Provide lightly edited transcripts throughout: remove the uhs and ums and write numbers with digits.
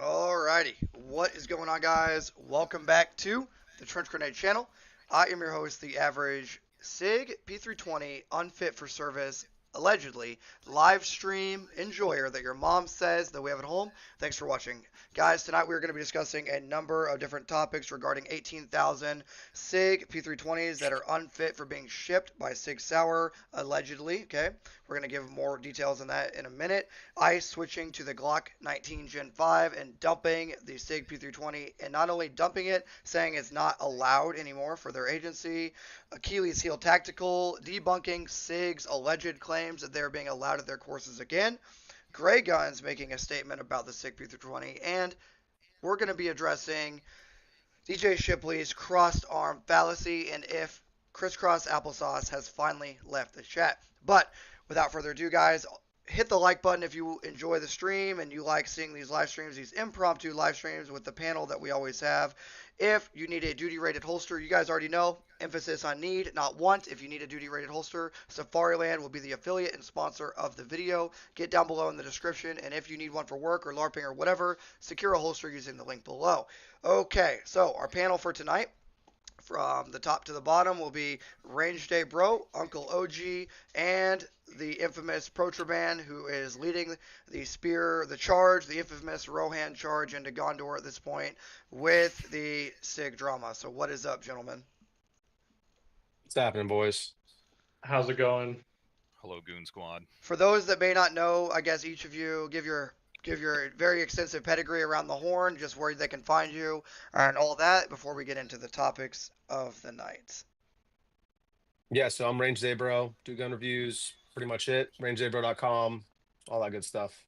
Alrighty, what is going on, guys? Welcome back to the Trench Grenade channel. I am your host, the average SIG P320 unfit for service, allegedly, live stream enjoyer that your mom says that we have at home. Thanks for watching. Guys, tonight we're going to be discussing a number of different topics regarding 18,000 SIG P320's that are unfit for being shipped by Sig Sauer, allegedly. Okay, we're going to give more details on that in a minute. ICE switching to the Glock 19 Gen 5 and dumping the SIG P320, and not only dumping it, saying it's not allowed anymore for their agency. Achilles Heel Tactical debunking SIG's alleged claims that they're being allowed at their courses again. Gray Guns making a statement about the SIG P320, and we're going to be addressing DJ Shipley's crossed arm fallacy and if crisscross applesauce has finally left the chat. But without further ado, guys, hit the like button if you enjoy the stream and you like seeing these live streams, these impromptu live streams with the panel that we always have. If you need a duty-rated holster, you guys already know, emphasis on need, not want. If you need a duty-rated holster, Safariland will be the affiliate and sponsor of the video. Get down below in the description, and if you need one for work or LARPing or whatever, secure a holster using the link below. Okay, so our panel for tonight, from the top to the bottom, will be Range Day Bro, Uncle OG, and the infamous Protraban, who is leading the charge, the infamous Rohan charge into Gondor at this point with the SIG drama. So what is up, gentlemen? What's happening, boys? How's it going? Hello, Goon Squad. For those that may not know, I guess each of you give your very extensive pedigree around the horn, just where they can find you and all that before we get into the topics of the night. Yeah, so I'm Range Day Bro, do gun reviews, pretty much it. rangedaybro.com, all that good stuff.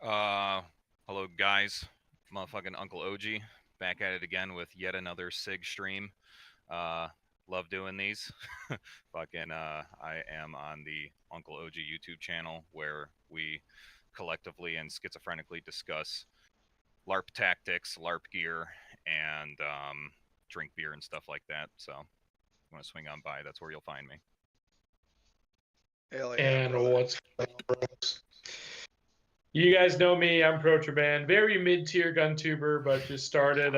Hello, guys. Motherfucking Uncle OG, back at it again with yet another SIG stream. Love doing these. Fucking, I am on the Uncle OG YouTube channel where we collectively and schizophrenically discuss LARP tactics, LARP gear, and drink beer and stuff like that. So, if you want to swing on by, that's where you'll find me. Hell yeah, And brother. what's up, you guys know me, I'm Protraban, very mid-tier gun tuber, but just started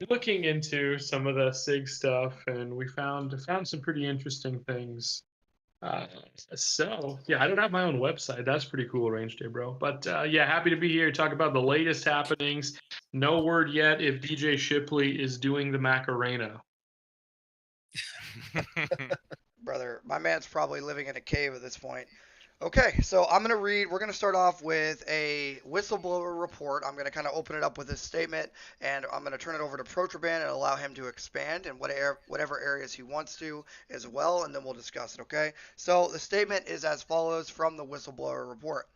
looking into some of the SIG stuff, and we found some pretty interesting things. So yeah, I don't have my own website. That's pretty cool, Range Day Bro. But yeah, happy to be here to talk about the latest happenings. No word yet if DJ Shipley is doing the Macarena. Brother, my man's probably living in a cave at this point. Okay, so we're going to start off with a whistleblower report. I'm going to kind of open it up with this statement, and I'm going to turn it over to Protraban and allow him to expand in whatever areas he wants to as well, and then we'll discuss it, okay? So the statement is as follows from the whistleblower report.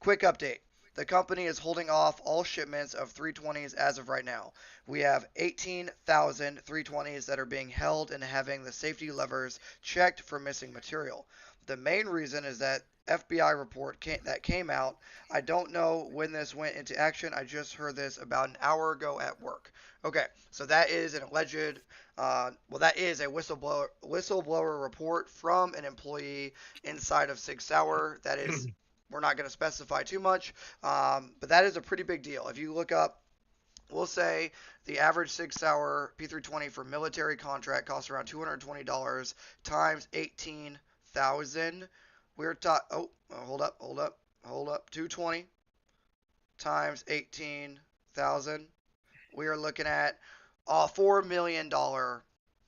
Quick update. The company is holding off all shipments of 320s as of right now. We have 18,000 320s that are being held and having the safety levers checked for missing material. The main reason is that FBI report that came out. I don't know when this went into action. I just heard this about an hour ago at work. Okay, so that is an alleged, that is a whistleblower report from an employee inside of Sig Sauer. That is, we're not going to specify too much, but that is a pretty big deal. If you look up, we'll say the average Sig Sauer P320 for military contract costs around $220 times 18,000. We're hold up. 220 times 18,000. We are looking at a $4 million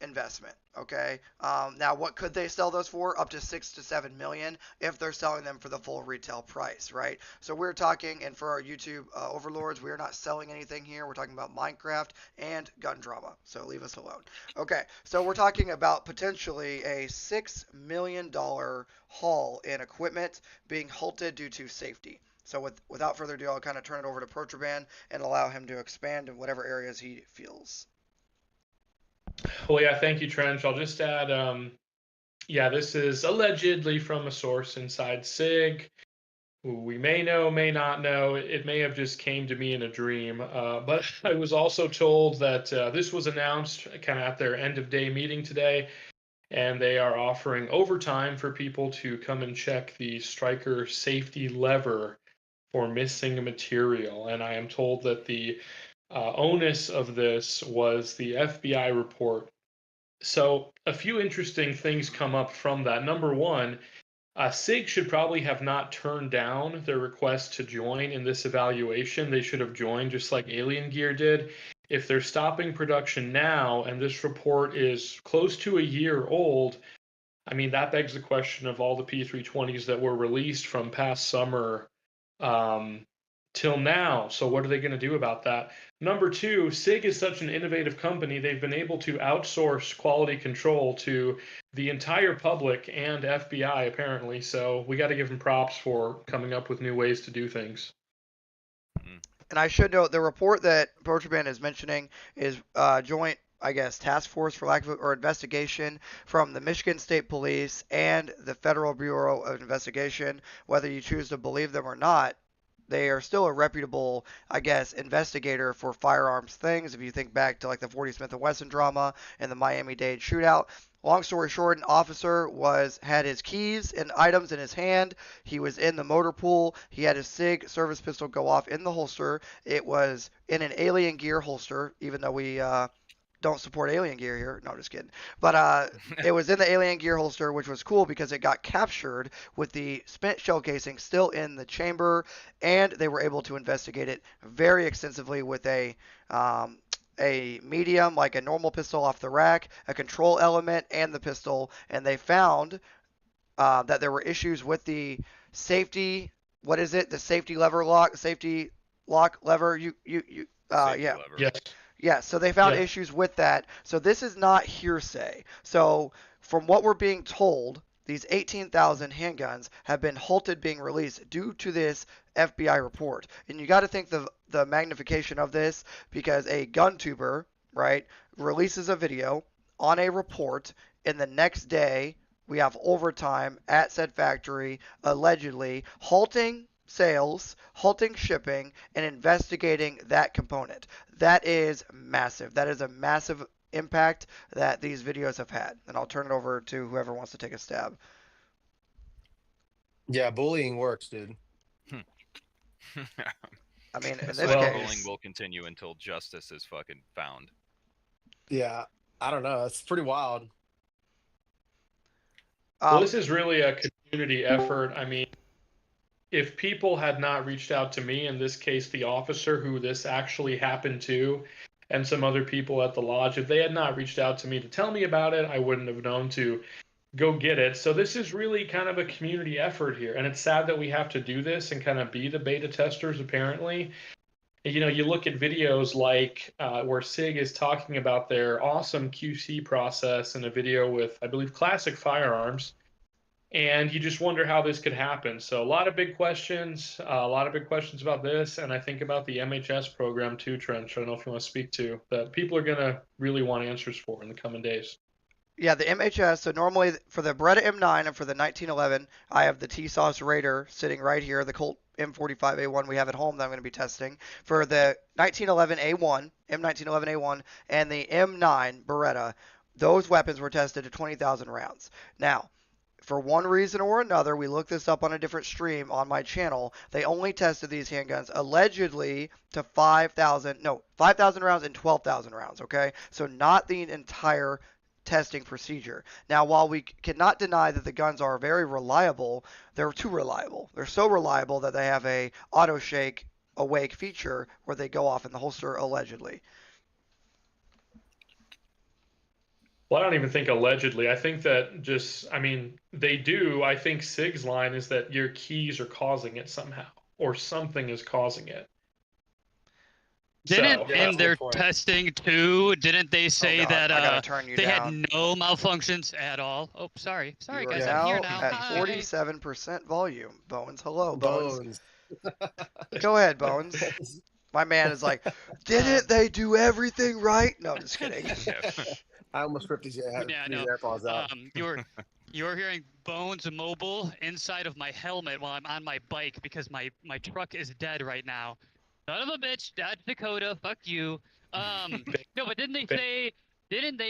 investment. Okay. Now, what could they sell those for? Up to $6 to $7 million if they're selling them for the full retail price, right? So we're talking, and for our YouTube overlords, we are not selling anything here. We're talking about Minecraft and gun drama. So leave us alone. Okay. So we're talking about potentially a $6 million haul in equipment being halted due to safety. So without further ado, I'll kind of turn it over to Protraban and allow him to expand in whatever areas he feels. Well, yeah, thank you, Trench. I'll just add, yeah, this is allegedly from a source inside SIG. Who we may know, may not know. It may have just came to me in a dream. But I was also told that this was announced kind of at their end of day meeting today, and they are offering overtime for people to come and check the striker safety lever for missing material. And I am told that the onus of this was the FBI report. So a few interesting things come up from that. Number one, SIG should probably have not turned down their request to join in this evaluation. They should have joined just like Alien Gear did. If they're stopping production now and this report is close to a year old, I mean, that begs the question of all the P320s that were released from past summer till now. So what are they going to do about that? Number two, SIG is such an innovative company. They've been able to outsource quality control to the entire public and FBI, apparently. So we got to give them props for coming up with new ways to do things. And I should note the report that Protraban is mentioning is joint, I guess, task force for lack of or investigation from the Michigan State Police and the Federal Bureau of Investigation. Whether you choose to believe them or not, they are still a reputable, I guess, investigator for firearms things. If you think back to like the 40 Smith & Wesson drama and the Miami-Dade shootout. Long story short, an officer had his keys and items in his hand. He was in the motor pool. He had his SIG service pistol go off in the holster. It was in an Alien Gear holster, even though we don't support Alien Gear here. No, just kidding. But it was in the Alien Gear holster, which was cool because it got captured with the spent shell casing still in the chamber, and they were able to investigate it very extensively with a medium, like a normal pistol off the rack, a control element, and the pistol, and they found that there were issues with the safety. What is it? The safety lock lever. Safety Yeah. lever. Yes. Yeah, so they found Yeah. issues with that. So this is not hearsay. So from what we're being told, these 18,000 handguns have been halted being released due to this FBI report. And you got to think the magnification of this, because a gun tuber, right, releases a video on a report, and the next day we have overtime at said factory allegedly halting sales, halting shipping, and investigating that component. That is massive. That is a massive impact that these videos have had. And I'll turn it over to whoever wants to take a stab. Yeah, bullying works, dude. I mean, in this Well, case, Bullying will continue until justice is fucking found. Yeah, I don't know. It's pretty wild. Well, this is really a community effort. I mean, if people had not reached out to me, in this case, the officer who this actually happened to, and some other people at the lodge, if they had not reached out to me to tell me about it, I wouldn't have known to go get it. So this is really kind of a community effort here. And it's sad that we have to do this and kind of be the beta testers, apparently. You know, you look at videos like where SIG is talking about their awesome QC process in a video with, I believe, Classic Firearms. And you just wonder how this could happen. So a lot of big questions, about this. And I think about the MHS program too, Trench. I don't know if you want to speak to that. People are going to really want answers for in the coming days. Yeah, the MHS. So normally for the Beretta M9 and for the 1911, I have the T-Sauce Raider sitting right here, the Colt M45A1 we have at home that I'm going to be testing. For the 1911A1, M1911A1, and the M9 Beretta, those weapons were tested to 20,000 rounds. Now, for one reason or another, we looked this up on a different stream on my channel. They only tested these handguns allegedly to 5,000 rounds and 12,000 rounds, okay? So not the entire testing procedure. Now, while we cannot deny that the guns are very reliable, they're too reliable. They're so reliable that they have a auto shake awake feature where they go off in the holster allegedly. Well, I don't even think allegedly. I think that they do. I think SIG's line is that your keys are causing it somehow, or something is causing it. Didn't Yeah, in their good point. testing too, didn't they say God, I that gotta turn you they down. had no malfunctions at all? Oh, sorry You are guys, I'm here now. at Hi. 47% volume. Bones, hello, Bones. Bones. Go ahead, Bones. My man is like, didn't they do everything right? No, just kidding. I almost ripped these AirPods out. You're hearing Bones mobile inside of my helmet while I'm on my bike because my truck is dead right now. Son of a bitch, that's Dakota, fuck you. No, but didn't they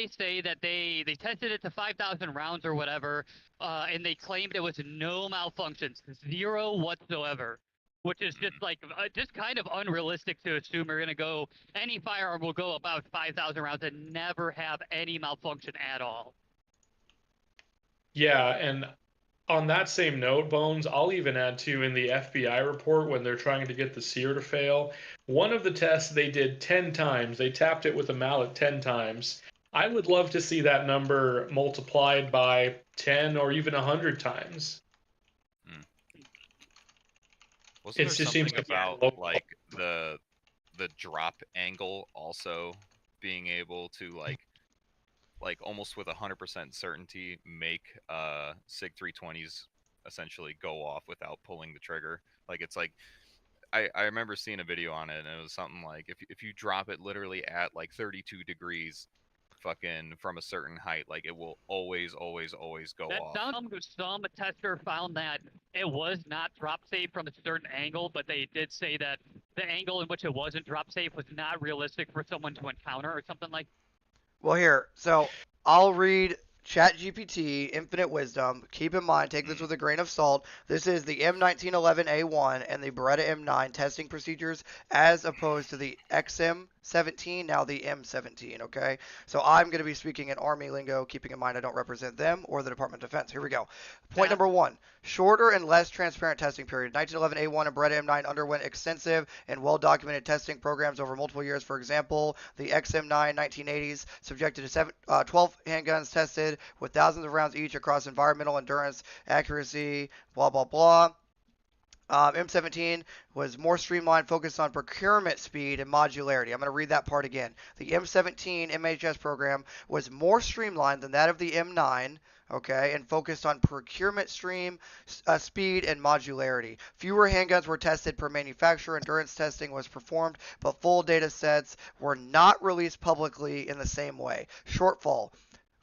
say that they tested it to 5,000 rounds or whatever, and they claimed it was no malfunctions, zero whatsoever, which is just like just kind of unrealistic to assume we're gonna go. Any firearm will go about 5,000 rounds and never have any malfunction at all. Yeah, and on that same note, Bones, I'll even add to in the FBI report when they're trying to get the sear to fail. One of the tests they did 10 times. They tapped it with a mallet 10 times. I would love to see that number multiplied by 10 or even 100 times. Wasn't there just seems something like about like the drop angle also being able to like almost with 100% certainty make SIG 320's essentially go off without pulling the trigger? Like it's like I remember seeing a video on it and it was something like if you drop it literally at like 32 degrees fucking from a certain height, like it will always go That off. some tester found that it was not drop safe from a certain angle, but they did say that the angle in which it wasn't drop safe was not realistic for someone to encounter or something like. Well, here, so I'll read ChatGPT, Infinite Wisdom. Keep in mind, take this with a grain of salt. This is the M1911A1 and the Beretta M9 testing procedures as opposed to the XM17, now the M17, okay? So I'm going to be speaking in Army lingo, keeping in mind I don't represent them or the Department of Defense. Here we go. Point number 1, shorter and less transparent testing period. 1911A1 and Beretta M9 underwent extensive and well-documented testing programs over multiple years. For example, the XM9 1980s subjected to 12 handguns tested with thousands of rounds each across environmental endurance, accuracy, blah, blah, blah. M17 was more streamlined, focused on procurement speed and modularity. I'm going to read that part again. The M17 MHS program was more streamlined than that of the M9, okay, and focused on procurement speed and modularity. Fewer handguns were tested per manufacturer. Endurance testing was performed, but full data sets were not released publicly in the same way. Shortfall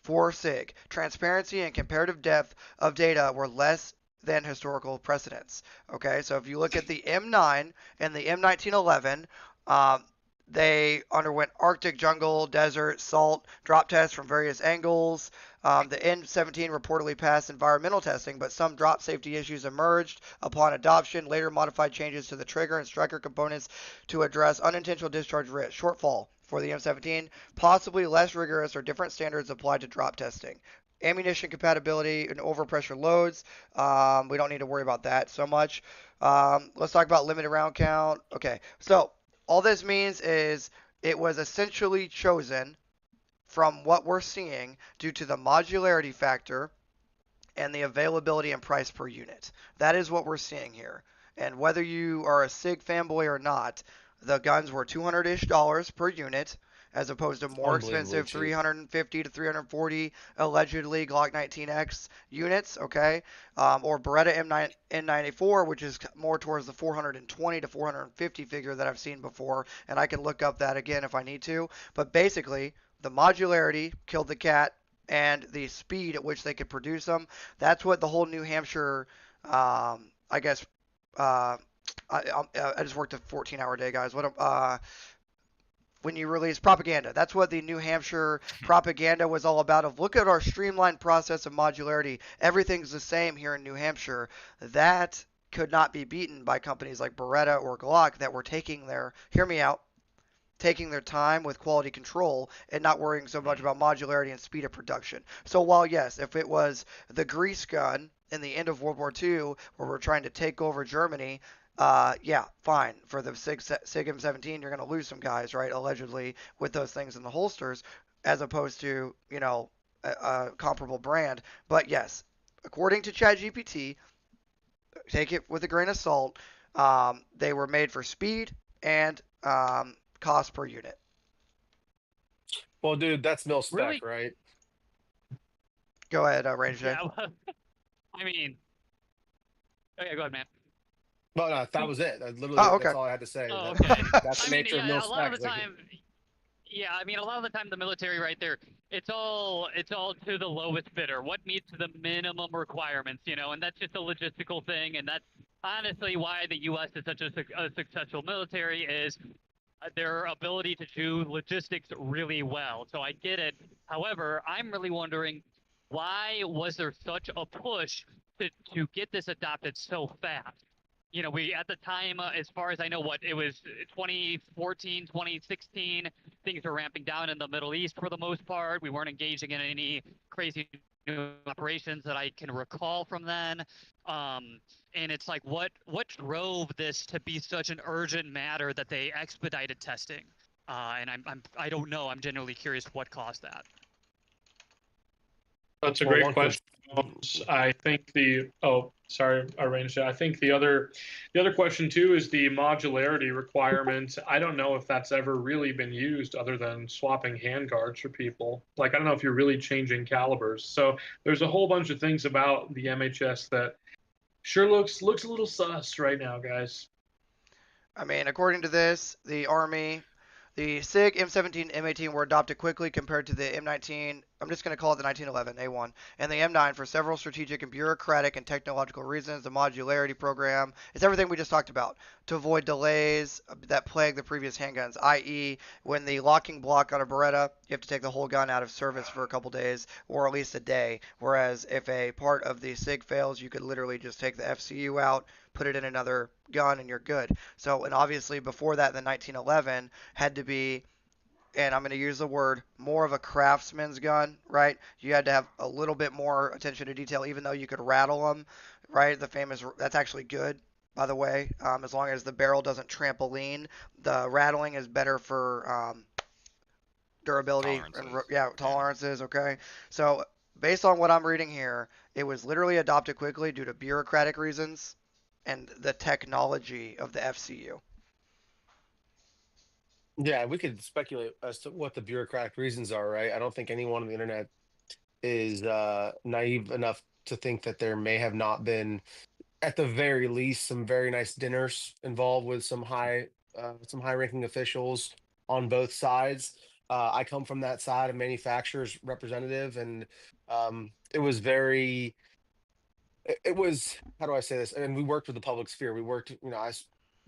for SIG. Transparency and comparative depth of data were less than historical precedents. Okay, so if you look at the M9 and the M1911, they underwent Arctic, jungle, desert, salt drop tests from various angles. The M17 reportedly passed environmental testing, but some drop safety issues emerged upon adoption. Later modified changes to the trigger and striker components to address unintentional discharge risk. Shortfall for the M17, possibly less rigorous or different standards applied to drop testing. Ammunition compatibility and overpressure loads. We don't need to worry about that so much. Let's talk about limited round count. Okay, so all this means is it was essentially chosen from what we're seeing due to the modularity factor and the availability and price per unit. That is what we're seeing here. And whether you are a SIG fanboy or not, the guns were $200-ish per unit, as opposed to more expensive 350 to 340 allegedly Glock 19X units, okay? Or Beretta N94, which is more towards the 420 to 450 figure that I've seen before, and I can look up that again if I need to. But basically, the modularity killed the cat, and the speed at which they could produce them. That's what the whole New Hampshire, I guess, I just worked a 14-hour day, guys. When you release propaganda. That's what the New Hampshire propaganda was all about. Of look at our streamlined process of modularity. Everything's the same here in New Hampshire. That could not be beaten by companies like Beretta or Glock that were taking their, hear me out, taking their time with quality control and not worrying so much about modularity and speed of production. So while, yes, if it was the grease gun in the end of World War II where we're trying to take over Germany, yeah, fine. For the SIG M17, you're going to lose some guys, right, allegedly, with those things in the holsters, as opposed to, you know, a comparable brand. But yes, according to ChatGPT, take it with a grain of salt, they were made for speed and cost per unit. Well, dude, that's mil spec, Really? right? Go ahead, Range Day. Yeah, well, I mean, okay, go ahead, man. No, that was it. Literally, Oh, okay. that's all I had to say. Oh, That- okay. That's the I mean, nature of yeah, mil a spec. lot of the time, yeah, I mean, a lot of the time, the military, right there, it's all to the lowest bidder. What meets the minimum requirements, you know, and that's just a logistical thing, and that's honestly why the U.S. is such a successful military is their ability to do logistics really well. So I get it. However, I'm really wondering why was there such a push to get this adopted so fast? we at the time, as far as I know, what it was 2014, 2016, things were ramping down in the Middle East for the most part. We weren't engaging in any crazy new operations that I can recall from then. And it's like, what drove this to be such an urgent matter that they expedited testing? And I don't know. I'm genuinely curious what caused that. That's a Well, great one question. I think I think the other question too is the modularity requirement. I don't know if that's ever really been used other than swapping handguards for people. Like, I don't know if you're really changing calibers. So there's a whole bunch of things about the MHS that sure looks a little sus right now, guys. I mean, according to this, the Army, the SIG, M17, M18 were adopted quickly compared to the M19. I'm just going to call it the 1911 A1 and the M9 for several strategic and bureaucratic and technological reasons. The modularity program, it's everything we just talked about to avoid delays that plague the previous handguns, i.e., when the locking block on a Beretta, you have to take the whole gun out of service for a couple days or at least a day. Whereas if a part of the SIG fails, you could literally just take the FCU out, put it in another gun, and you're good. So, and obviously before that, the 1911 had to be, and I'm going to use the word, more of a craftsman's gun, right? You had to have a little bit more attention to detail, even though you could rattle them, right? The famous, that's actually good, by the way. As long as the barrel doesn't trampoline, the rattling is better for durability and tolerances, okay? So based on what I'm reading here, it was literally adopted quickly due to bureaucratic reasons and the technology of the FCU. Yeah, we could speculate as to what the bureaucratic reasons are, right? I don't think anyone on the internet is naive enough to think that there may have not been, at the very least, some very nice dinners involved with some high-ranking officials on both sides. I come from that side of manufacturers representative, and it was very. It was, how do I say this? I mean, we worked with the public sphere. We worked,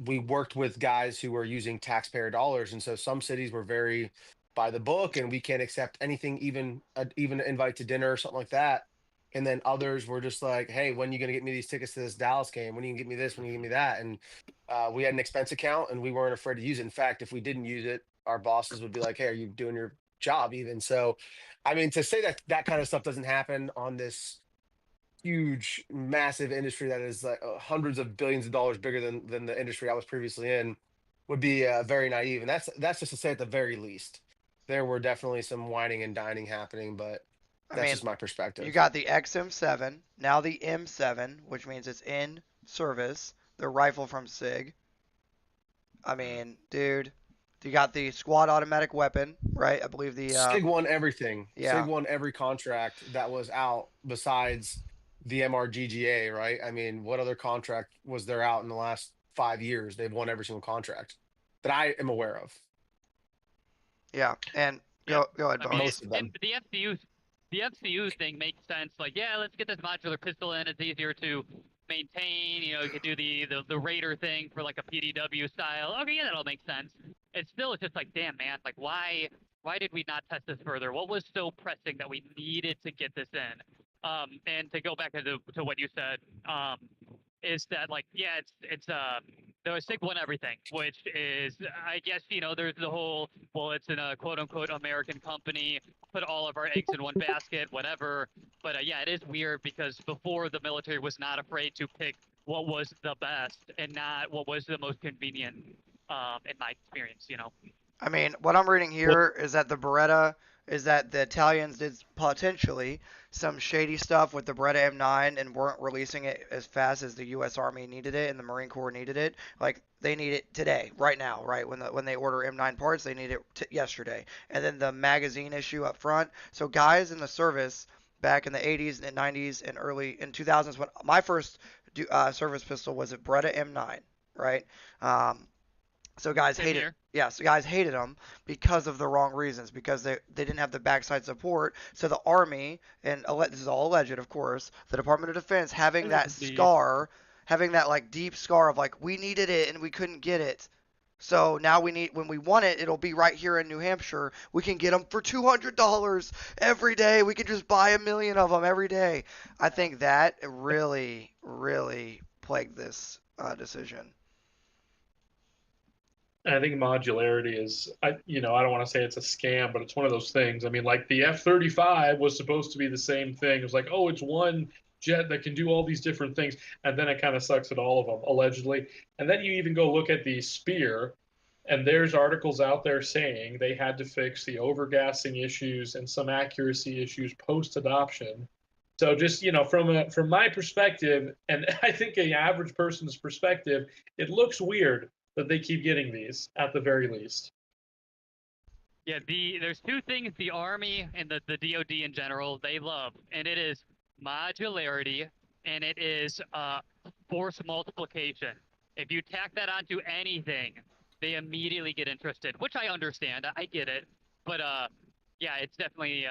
we worked with guys who were using taxpayer dollars, and so some cities were very by the book, and we can't accept anything, even an invite to dinner or something like that. And then others were just like, "Hey, when are you gonna get me these tickets to this Dallas game? When are you gonna get me this? When are you gonna get me that?" And we had an expense account, and we weren't afraid to use it. In fact, if we didn't use it, our bosses would be like, "Hey, are you doing your job?" Even so, I mean, to say that that kind of stuff doesn't happen on this huge, massive industry that is like hundreds of billions of dollars bigger than the industry I was previously in would be very naive. And that's just to say at the very least, there were definitely some whining and dining happening, but that's just my perspective. You got the XM7, now the M7, which means it's in service, the rifle from SIG. I mean, dude, you got the squad automatic weapon, right? I believe the SIG won everything. Yeah. SIG won every contract that was out besides the MRGGA, right? I mean, what other contract was there out in the last 5 years? They've won every single contract that I am aware of. Yeah, and go ahead, Bones. Most of them. The FCU thing makes sense. Like, yeah, let's get this modular pistol in. It's easier to maintain. You could do the Raider thing for like a PDW style. Okay, yeah, that all makes sense. It's just like, damn, man, like why did we not test this further? What was so pressing that we needed to get this in? And to go back to what you said, is that like, yeah, the SIG won everything, which is, I guess, there's the whole, well, it's in a quote unquote American company, put all of our eggs in one basket, whatever. But yeah, it is weird because before the military was not afraid to pick what was the best and not what was the most convenient, in my experience, I mean, what I'm reading here is that the Beretta is that the Italians did potentially some shady stuff with the Beretta M9 and weren't releasing it as fast as the U.S. Army needed it and the Marine Corps needed it. Like, they need it today, right now, right? When they order M9 parts, they need it yesterday. And then the magazine issue up front. So guys in the service back in the 80s and 90s and early in 2000s, when my first service pistol was a Beretta M9, right? So guys hated it. Yeah, so guys hated them because of the wrong reasons, because they didn't have the backside support. So the Army, and this is all alleged, of course, the Department of Defense having that scar, having that like deep scar of like, we needed it and we couldn't get it. So now when we want it, it'll be right here in New Hampshire. We can get them for $200 every day. We can just buy 1 million of them every day. I think that really, really plagued this decision. I think modularity is, I don't want to say it's a scam, but it's one of those things. I mean, like the F-35 was supposed to be the same thing. It was like, oh, it's one jet that can do all these different things, and then it kind of sucks at all of them, allegedly. And then you even go look at the Spear, and there's articles out there saying they had to fix the overgassing issues and some accuracy issues post-adoption. So just, from my perspective, and I think a average person's perspective, it looks weird that they keep getting these at the very least. Yeah, there's two things the Army and the DoD in general they love, and it is modularity and it is force multiplication. If you tack that onto anything, they immediately get interested, which I understand. I get it, but yeah, it's definitely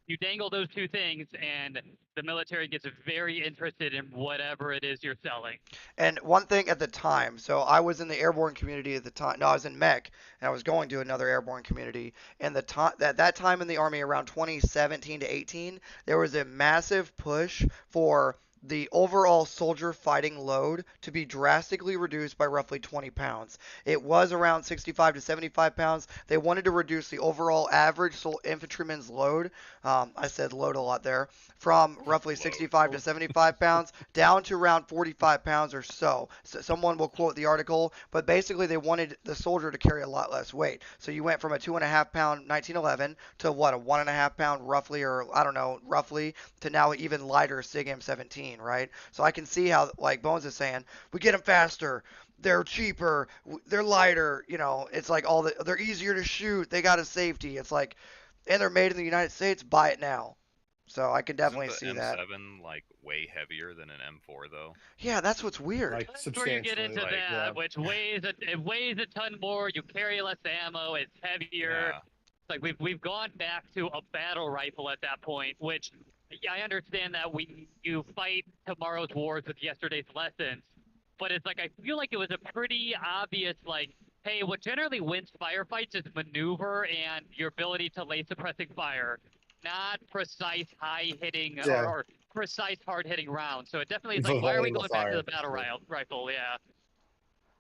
you dangle those two things, and the military gets very interested in whatever it is you're selling. And one thing at the time, so I was in the airborne community at the time. No, I was in mech, and I was going to another airborne community. And that time in the Army, around 2017 to 18, there was a massive push for the overall soldier fighting load to be drastically reduced by roughly 20 pounds. It was around 65 to 75 pounds. They wanted to reduce the overall average infantryman's load. I said load a lot there. From roughly 65 to 75 pounds down to around 45 pounds or so. Someone will quote the article, but basically they wanted the soldier to carry a lot less weight. So you went from a 2.5 pound 1911 to what, a 1.5 pound roughly, or I don't know, roughly, to now even lighter SIG M17, right? So I can see how, like Bones is saying, we get them faster. They're cheaper. They're lighter. It's like they're easier to shoot. They got a safety. It's like, and they're made in the United States. Buy it now. So I can definitely see that. Isn't the M7 like way heavier than an M4 though? Yeah, that's what's weird. Like That's where you get into that, yeah. which weighs a ton more. You carry less ammo. It's heavier. Yeah. It's like we've gone back to a battle rifle at that point, which I understand that you fight tomorrow's wars with yesterday's lessons, but it's like I feel like it was a pretty obvious like, hey, what generally wins firefights is maneuver and your ability to lay suppressing fire, not precise high-hitting or precise hard-hitting rounds. So it definitely is like, why are we going back to the battle rifle? Yeah.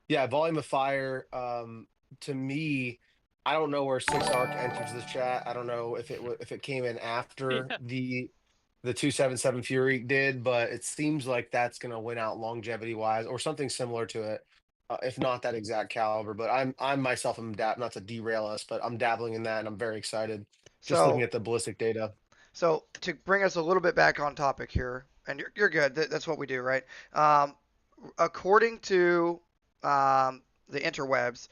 Yeah, volume of fire. To me, I don't know where 6-ARC enters this chat. I don't know if it came in after the 277 Fury did, but it seems like that's going to win out longevity-wise or something similar to it. If not that exact caliber, but I'm myself am not to derail us, but I'm dabbling in that and I'm very excited. Just looking at the ballistic data. So to bring us a little bit back on topic here, and you're good. That's what we do, right? According to the interwebs,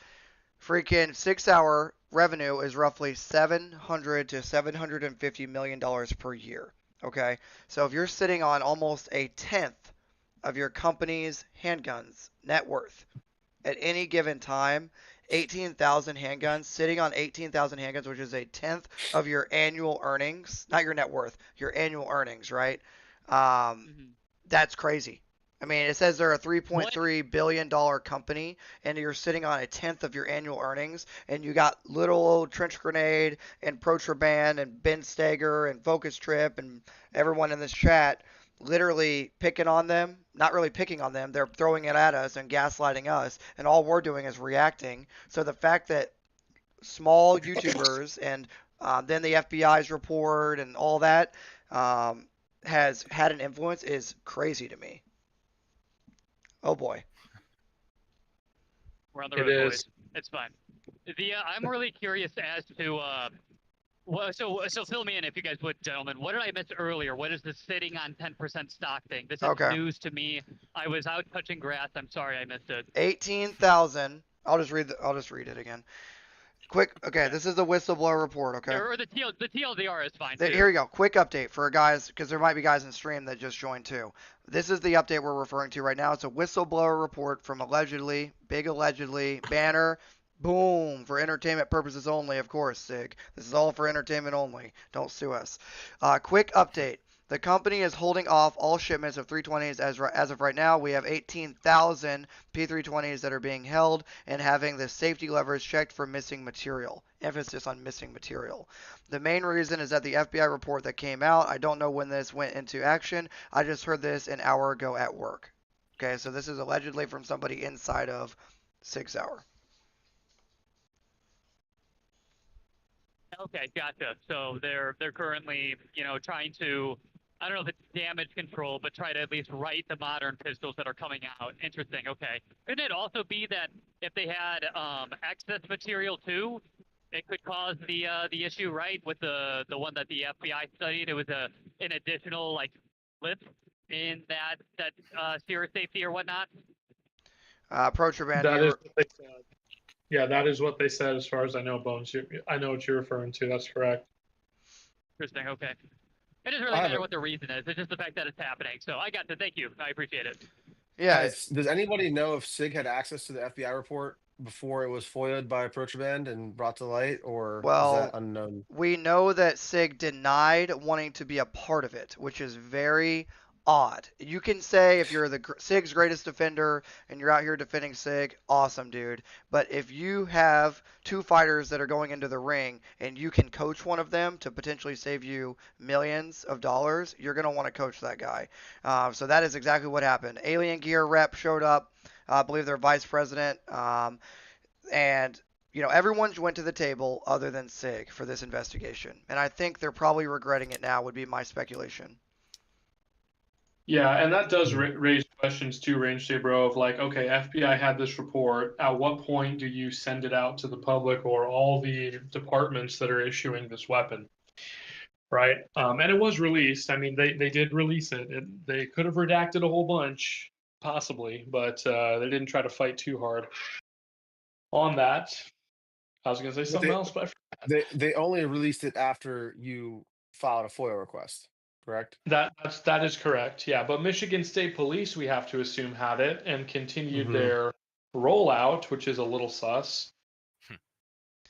freaking 6-hour revenue is roughly $700 to $750 million per year. Okay, so if you're sitting on almost a tenth of your company's handguns net worth at any given time, 18,000 handguns, sitting on 18,000 handguns, which is a tenth of your annual earnings, not your net worth, your annual earnings, right? That's crazy. I mean, it says they're a $3.3 billion company, and you're sitting on a tenth of your annual earnings, and you got little old Trench Grenade and Protraban and Ben Steger and Focus Trip and everyone in this chat literally picking on them, not really picking on them, they're throwing it at us and gaslighting us, and all we're doing is reacting. So the fact that small YouTubers and then the FBI's report and all that has had an influence is crazy to me. Oh boy. We're on the road, boys. It's fine. I'm really curious as to so fill me in if you guys would, gentlemen. What did I miss earlier? What is the sitting on 10% stock thing? This is news to me. I was out touching grass. I'm sorry I missed it. 18,000. I'll just read it again. Quick. Okay, this is the whistleblower report. Okay. Or the TLDR is fine. Here we go. Quick update for guys, because there might be guys in stream that just joined too. This is the update we're referring to right now. It's a whistleblower report from allegedly, big allegedly, banner. Boom, for entertainment purposes only, of course, SIG. This is all for entertainment only. Don't sue us. Quick update. The company is holding off all shipments of 320s as of right now. We have 18,000 P320s that are being held and having the safety levers checked for missing material. Emphasis on missing material. The main reason is that the FBI report that came out, I don't know when this went into action. I just heard this an hour ago at work. Okay, so this is allegedly from somebody inside of Sig Sauer. Okay, gotcha. So they're currently, trying to, I don't know if it's damage control, but try to at least write the modern pistols that are coming out. Interesting. Okay. Couldn't it also be that if they had excess material too, it could cause the issue, right? With the one that the FBI studied, it was an additional like slip in that sear safety or whatnot. Protraban, That is what they said. Yeah, that is what they said as far as I know, Bones. I know what you're referring to. That's correct. Interesting. Okay. It doesn't really matter what the reason is. It's just the fact that it's happening. So I got to. Thank you. I appreciate it. Yeah. Does anybody know if SIG had access to the FBI report before it was FOIA'd by Protraband and brought to light, or is that unknown? We know that SIG denied wanting to be a part of it, which is very odd. You can say if you're the SIG's greatest defender and you're out here defending SIG, awesome, dude. But if you have two fighters that are going into the ring and you can coach one of them to potentially save you millions of dollars, you're going to want to coach that guy. So that is exactly what happened. Alien Gear rep showed up. I believe their vice president. And everyone went to the table other than SIG for this investigation. And I think they're probably regretting it now, would be my speculation. Yeah, and that does raise questions too, Range Day Bro, of like, okay, FBI had this report. At what point do you send it out to the public or all the departments that are issuing this weapon? Right? And it was released. I mean, they did release it. They could have redacted a whole bunch, possibly, but they didn't try to fight too hard on that. I was going to say something else, but they only released it after you filed a FOIA request, correct? That is correct. Yeah, but Michigan State Police, we have to assume, had it and continued their rollout, which is a little sus.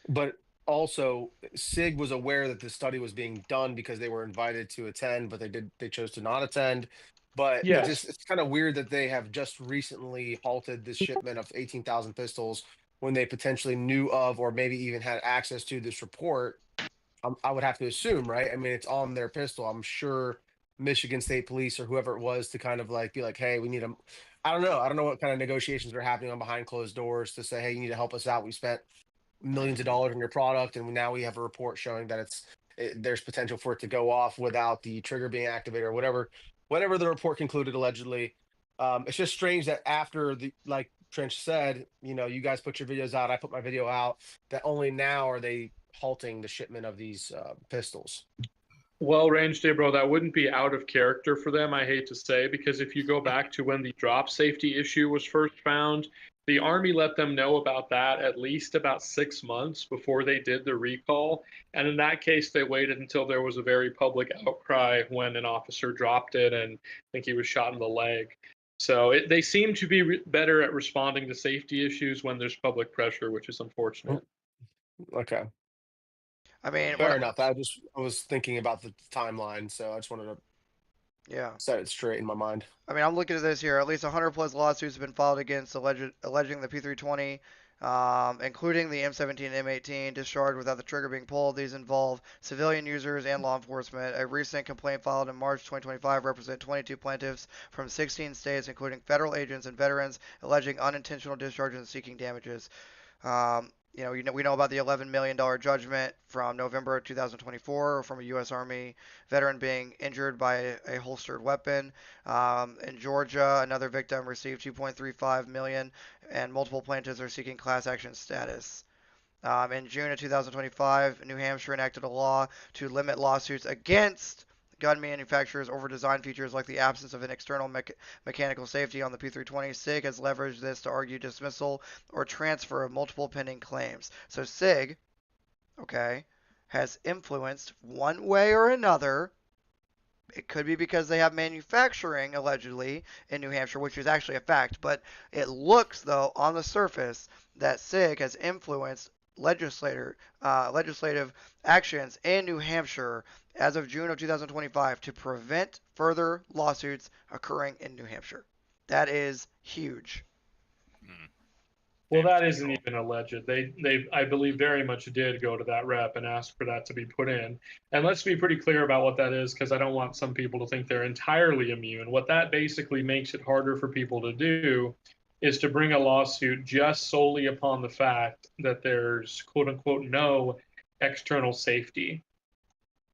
But also, SIG was aware that the study was being done because they were invited to attend, but they chose to not attend. But it's kind of weird that they have just recently halted this shipment of 18,000 pistols when they potentially knew of or maybe even had access to this report. I would have to assume, right? I mean, it's on their pistol. I'm sure Michigan State Police or whoever it was to kind of like be like, hey, we need them. I don't know. I don't know what kind of negotiations are happening on behind closed doors to say, hey, you need to help us out. We spent millions of dollars on your product, and now we have a report showing that there's potential for it to go off without the trigger being activated or whatever the report concluded allegedly. It's just strange that after like Trench said, you guys put your videos out, I put my video out, that only now are they halting the shipment of these pistols. Well, Range Day Bro, that wouldn't be out of character for them, I hate to say, because if you go back to when the drop safety issue was first found, the Army let them know about that at least about 6 months before they did the recall. And in that case, they waited until there was a very public outcry when an officer dropped it and I think he was shot in the leg. So they seem to be better at responding to safety issues when there's public pressure, which is unfortunate. Okay. I mean, fair enough. I was thinking about the timeline, so I just wanted to set it straight in my mind. I mean, I'm looking at this here. At least 100 plus lawsuits have been filed against alleging the P320, including the M17 and M18 discharged without the trigger being pulled. These involve civilian users and law enforcement. A recent complaint filed in March 2025 represents 22 plaintiffs from 16 states, including federal agents and veterans, alleging unintentional discharges and seeking damages. We know about the $11 million judgment from November 2024 from a U.S. Army veteran being injured by a holstered weapon. In Georgia, another victim received $2.35 million, and multiple plaintiffs are seeking class action status. In June of 2025, New Hampshire enacted a law to limit lawsuits against gun manufacturers over design features like the absence of an external mechanical safety on the P320. SIG has leveraged this to argue dismissal or transfer of multiple pending claims. So SIG, has influenced one way or another. It could be because they have manufacturing, allegedly, in New Hampshire, which is actually a fact. But it looks, though, on the surface, that SIG has influenced legislative actions in New Hampshire as of June of 2025 to prevent further lawsuits occurring in New Hampshire. That is huge. Well, damage that isn't control. even alleged. They, I believe, very much did go to that rep and ask for that to be put in. And let's be pretty clear about what that is, because I don't want some people to think they're entirely immune. What that basically makes it harder for people to do is to bring a lawsuit just solely upon the fact that there's quote unquote no external safety.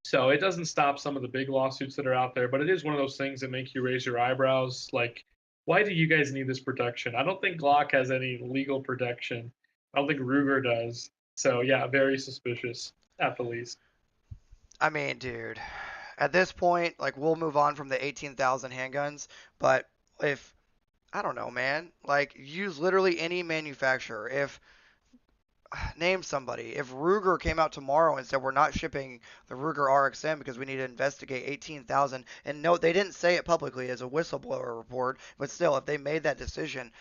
So it doesn't stop some of the big lawsuits that are out there, but it is one of those things that make you raise your eyebrows. Like, why do you guys need this protection? I don't think Glock has any legal protection. I don't think Ruger does. So yeah, very suspicious at the least. I mean, dude, at this point, like, we'll move on from the 18,000 handguns, but if, I don't know, man, like, use literally any manufacturer. If, name somebody. If Ruger came out tomorrow and said we're not shipping the Ruger RXM because we need to investigate 18,000, and no, they didn't say it publicly as a whistleblower report, but still, if they made that decision,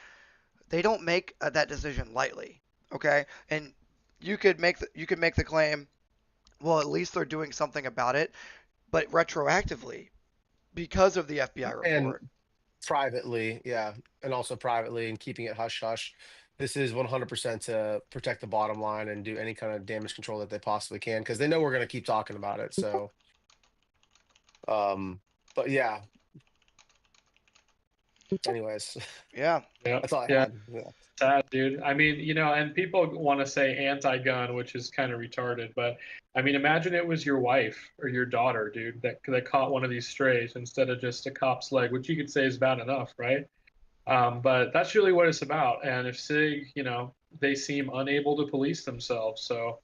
they don't make that decision lightly, okay? And you could make the claim, well, at least they're doing something about it, but retroactively because of the FBI And report. privately, yeah, and also privately and keeping it hush hush. This is 100% to protect the bottom line and do any kind of damage control that they possibly can, because they know we're going to keep talking about it. So, but yeah. Anyways, Yeah. Yeah, that's all I yeah, had. Yeah. sad, dude. I mean, and people want to say anti-gun, which is kind of retarded, but I mean, imagine it was your wife or your daughter, dude, that caught one of these strays instead of just a cop's leg, which you could say is bad enough, right? But that's really what it's about. And if SIG, they seem unable to police themselves. So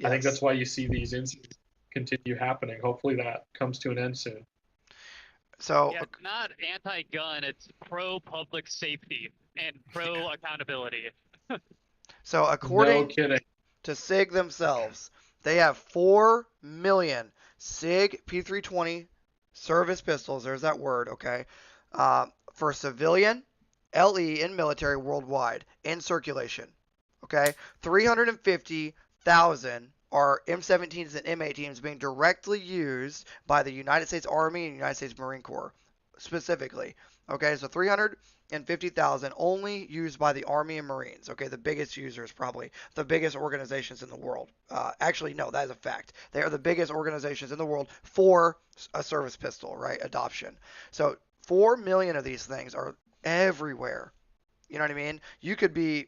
I think that's Yes. why you see these incidents continue happening. Hopefully that comes to an end soon. So, Yeah, it's not anti-gun, it's pro-public safety and pro-accountability. so No according kidding. to SIG themselves, they have 4 million SIG P320 service pistols. There's that word, okay? For civilian, LE, and military worldwide in circulation. Okay? 350,000 are M17s and M18s being directly used by the United States Army and United States Marine Corps specifically. Okay, so 350,000 only used by the Army and Marines. Okay, the biggest users, probably the biggest organizations in the world. Actually, no, that is a fact. They are the biggest organizations in the world for a service pistol, right? Adoption. So 4 million of these things are everywhere. You know what I mean? You could be,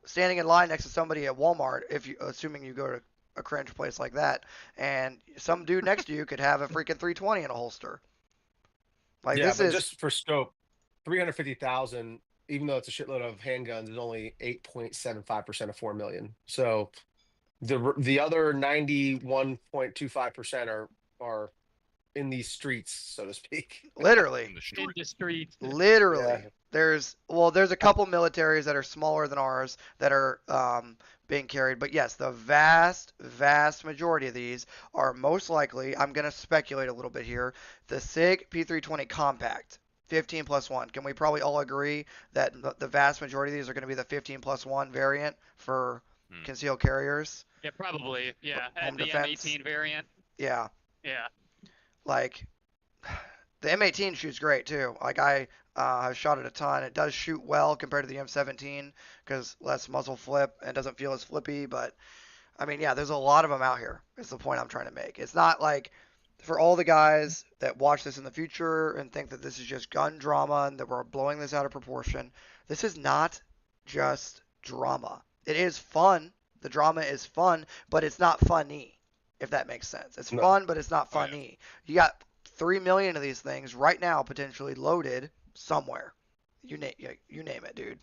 standing in line next to somebody at Walmart, if you, assuming you go to a cringe place like that, and some dude next to you could have a freaking 320 in a holster. Like, Yeah, this but is just for scope, 350,000, even though it's a shitload of handguns, is only 8.75% of 4 million. So the other 91.25% are in these streets, so to speak. literally, In the In street. the streets. literally. Yeah. There's a couple militaries that are smaller than ours that are being carried, but yes, the vast majority of these are most likely. I'm gonna speculate a little bit here. The SIG P320 Compact. 15 plus 1. Can we probably all agree that the vast majority of these are going to be the 15 plus 1 variant for concealed carriers? Yeah, probably. Yeah, Home and the defense. M18 variant. Yeah. Yeah. Like, the M18 shoots great too. Like, I have shot it a ton. It does shoot well compared to the M17 because less muzzle flip and doesn't feel as flippy. But I mean, yeah, there's a lot of them out here. Is the point I'm trying to make. It's not like for all the guys that watch this in the future and think that this is just gun drama and that we're blowing this out of proportion. This is not just drama. It is fun. The drama is fun, but it's not funny. If that makes sense. It's No. fun, but it's not Oh, yeah. funny. You got 3 million of these things right now potentially loaded somewhere. You name it, dude.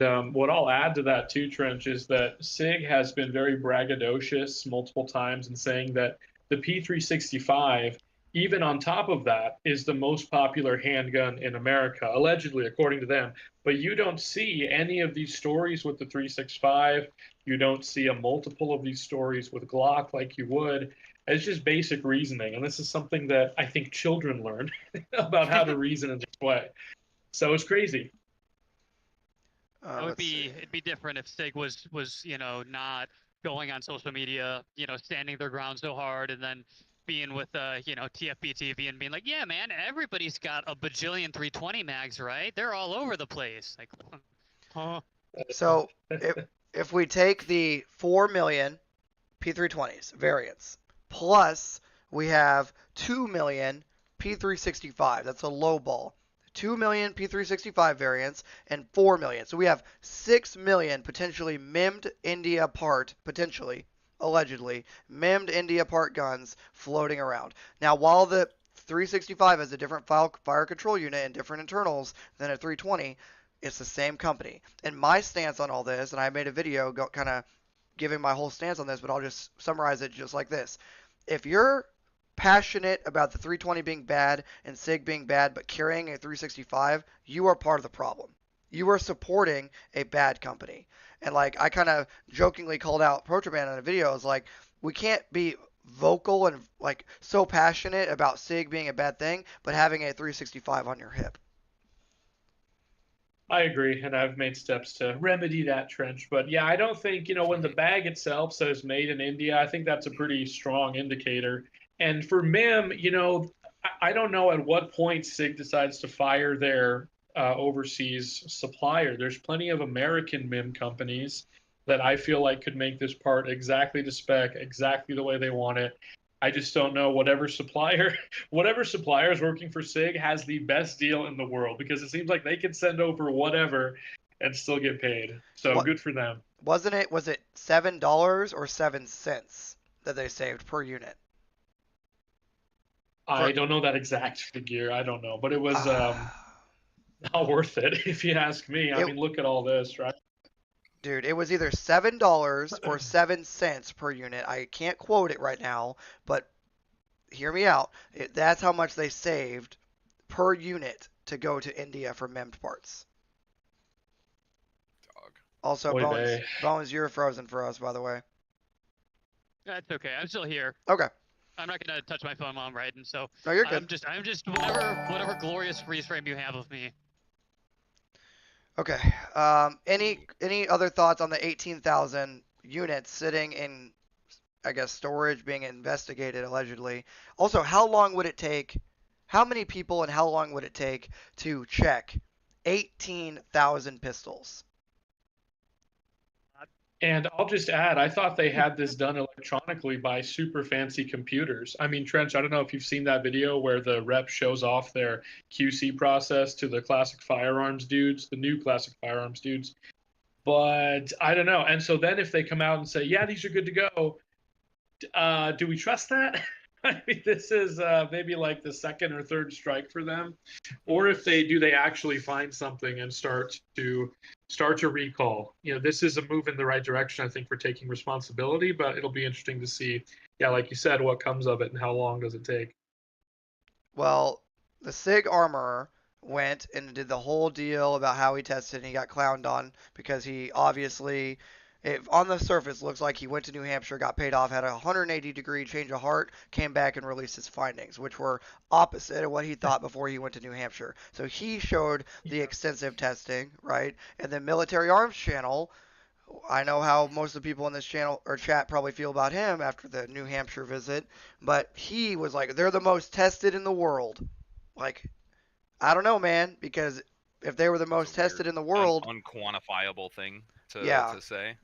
And what I'll add to that too, Trench, is that SIG has been very braggadocious multiple times in saying that the P365, even on top of that, is the most popular handgun in America, allegedly, according to them. But you don't see any of these stories with the 365. You don't see a multiple of these stories with Glock like you would. It's just basic reasoning. And this is something that I think children learn about how to reason in this way. So it's crazy. It'd be different if SIG was not going on social media, standing their ground so hard, and then being with TFB TV and being like, yeah, man, everybody's got a bajillion 320 mags, right? They're all over the place. Like, huh? So if we take the 4 million P320's variants plus we have 2 million P365, that's a low ball. 2 million P365 variants and 4 million. So we have 6 million potentially MIM'd India part, potentially, allegedly, MIM'd India part guns floating around. Now, while the 365 has a different fire control unit and different internals than a 320, it's the same company. And my stance on all this, and I made a video kind of giving my whole stance on this, but I'll just summarize it just like this. If you're passionate about the 320 being bad and SIG being bad, but carrying a 365, you are part of the problem. You are supporting a bad company. And like I kind of jokingly called out Protraban in a video, I was like, we can't be vocal and like so passionate about SIG being a bad thing, but having a 365 on your hip. I agree, and I've made steps to remedy that trench. But yeah, I don't think, when the bag itself says made in India, I think that's a pretty strong indicator. And for MIM, I don't know at what point SIG decides to fire their overseas supplier. There's plenty of American MIM companies that I feel like could make this part exactly to spec, exactly the way they want it. I just don't know whatever supplier is working for SIG has the best deal in the world, because it seems like they can send over whatever and still get paid. So good for them. Was it $7 or 7 cents that they saved per unit? I don't know that exact figure. I don't know, but it was not worth it if you ask me. I mean, look at all this, right? Dude, it was either $7 or 7 cents per unit. I can't quote it right now, but hear me out. That's how much they saved per unit to go to India for MEMD parts. Dog. Also, Bones, you're frozen for us, by the way. That's okay. I'm still here. Okay. I'm not gonna touch my phone while I'm writing, so no, you're good. I'm just whatever glorious freeze frame you have of me. Okay. Any other thoughts on the 18,000 units sitting in, I guess, storage being investigated allegedly? Also, how long would it take? How many people and how long would it take to check 18,000 pistols? And I'll just add, I thought they had this done electronically by super fancy computers. I mean, Trench, I don't know if you've seen that video where the rep shows off their QC process to the classic firearms dudes, the new classic firearms dudes. But I don't know. And so then if they come out and say, yeah, these are good to go, do we trust that? I mean, this is maybe like the second or third strike for them. Or if they actually find something and start to recall. This is a move in the right direction, I think, for taking responsibility, but it'll be interesting to see, like you said, what comes of it and how long does it take. Well, the SIG armorer went and did the whole deal about how he tested and he got clowned on because he obviously, on the surface, looks like he went to New Hampshire, got paid off, had a 180-degree change of heart, came back and released his findings, which were opposite of what he thought before he went to New Hampshire. So he showed the extensive testing, right? And then Military Arms Channel, I know how most of the people in this channel or chat probably feel about him after the New Hampshire visit, but he was like, they're the most tested in the world. Like, I don't know, man, because if they were the most tested in the world... Unquantifiable thing to say.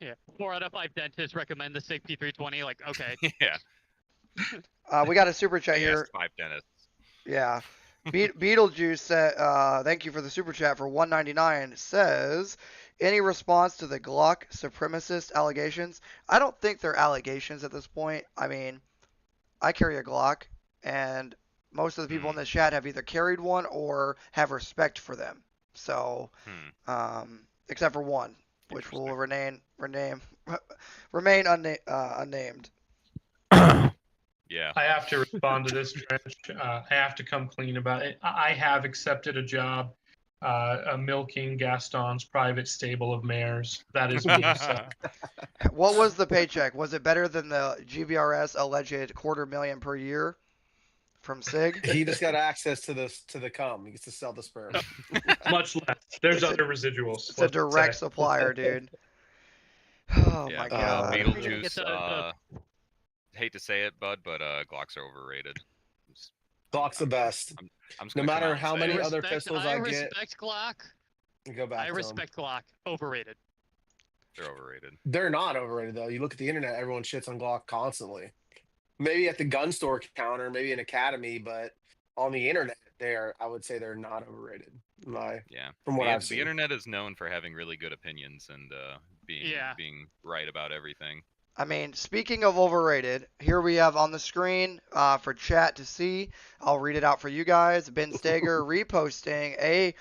Yeah. 4 out of 5 dentists recommend the SIG P320. Like, okay. Yeah. We got a super chat here. 5 dentists. Yeah. Beetlejuice said, thank you for the super chat for $1.99. Says, any response to the Glock supremacist allegations? I don't think they're allegations at this point. I mean, I carry a Glock, and most of the people in this chat have either carried one or have respect for them. So, except for one, which will remain unnamed. Yeah. I have to respond to this, Trench. I have to come clean about it. I have accepted a job milking Gaston's private stable of mares. That is me. So. What was the paycheck? Was it better than the GBRS alleged $250,000 per year from SIG? He just got access to the cum. He gets to sell the sperm. Much less. There's other residuals. It's a direct supplier, dude. Oh my god. Beetlejuice. Hate to say it, bud, but Glocks are overrated. Glock's the best. I'm just no matter how many other pistols I get. respect Glock. Go back I to 'em. respect Glock. Overrated. They're overrated. They're not overrated though. You look at the internet, everyone shits on Glock constantly. Maybe at the gun store counter, maybe an academy, but on the internet, I would say they're not overrated. Yeah. From what I've The seen. internet is known for having really good opinions and Yeah. being right about everything. I mean, speaking of overrated, here we have on the screen for chat to see. I'll read it out for you guys. Ben Steger reposting a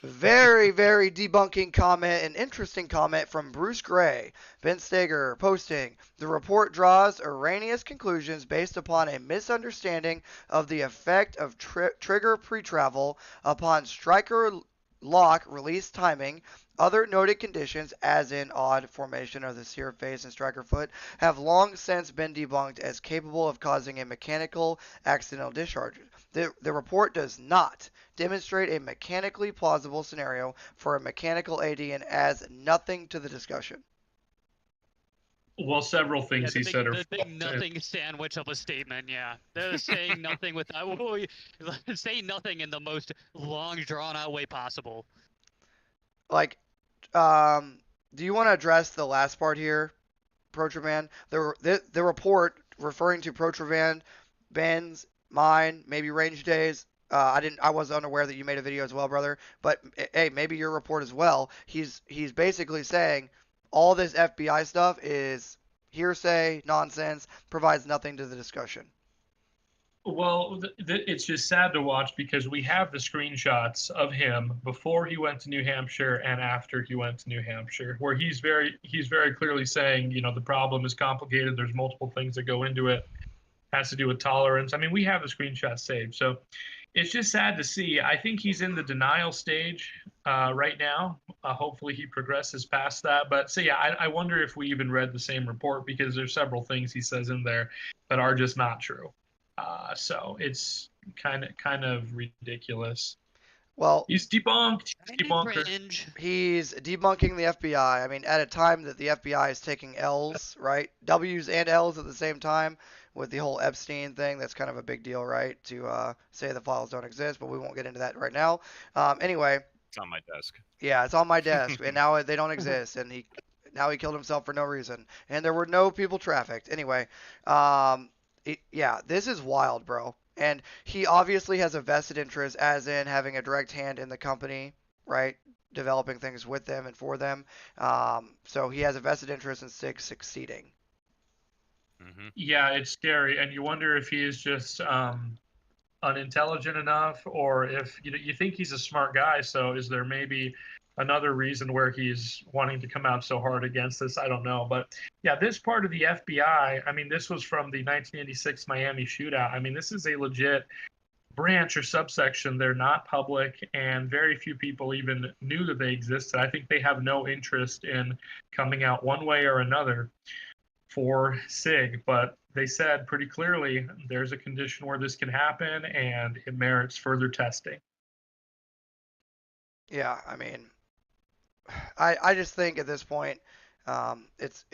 very, very debunking comment, an interesting comment from Bruce Gray. Ben Steger posting, the report draws erroneous conclusions based upon a misunderstanding of the effect of trigger pre-travel upon striker lock release timing. Other noted conditions, as in odd formation of the sear face and striker foot, have long since been debunked as capable of causing a mechanical accidental discharge. The report does not demonstrate a mechanically plausible scenario for a mechanical AD and adds nothing to the discussion. Well, several things he said are the big false. nothing sandwich of a statement. Yeah, they're saying nothing without say nothing in the most long, drawn-out way possible. Like, do you want to address the last part here, Protravan? The report referring to Protravan, Ben's, mine, maybe range days. I was unaware that you made a video as well, brother. But hey, maybe your report as well. He's basically saying all this FBI stuff is hearsay, nonsense, provides nothing to the discussion. Well, it's just sad to watch because we have the screenshots of him before he went to New Hampshire and after he went to New Hampshire, where he's very clearly saying, the problem is complicated. There's multiple things that go into it. Has to do with tolerance. I mean, we have the screenshots saved, so it's just sad to see. I think he's in the denial stage right now. Hopefully, he progresses past that. But so yeah, I wonder if we even read the same report because there's several things he says in there that are just not true. So it's kind of ridiculous. Well, he's debunked. He's debunking the FBI. I mean, at a time that the FBI is taking L's, right? W's and L's at the same time with the whole Epstein thing. That's kind of a big deal, right? To say the files don't exist, but we won't get into that right now. Anyway. It's on my desk. Yeah, it's on my desk, and now they don't exist, and he killed himself for no reason, and there were no people trafficked. Anyway, yeah, this is wild, bro. And he obviously has a vested interest, as in having a direct hand in the company, right? Developing things with them and for them. So he has a vested interest in SIG succeeding. Mm-hmm. Yeah, it's scary, and you wonder if he is just unintelligent enough, or if you think he's a smart guy. So is there maybe another reason where he's wanting to come out so hard against this? I don't know. But yeah, this part of the FBI, I mean, this was from the 1986 Miami shootout. I mean, this is a legit branch or subsection. They're not public, and very few people even knew that they existed. I think they have no interest in coming out one way or another for SIG, but they said pretty clearly there's a condition where this can happen and it merits further testing. Yeah, I mean, I just think at this point, it's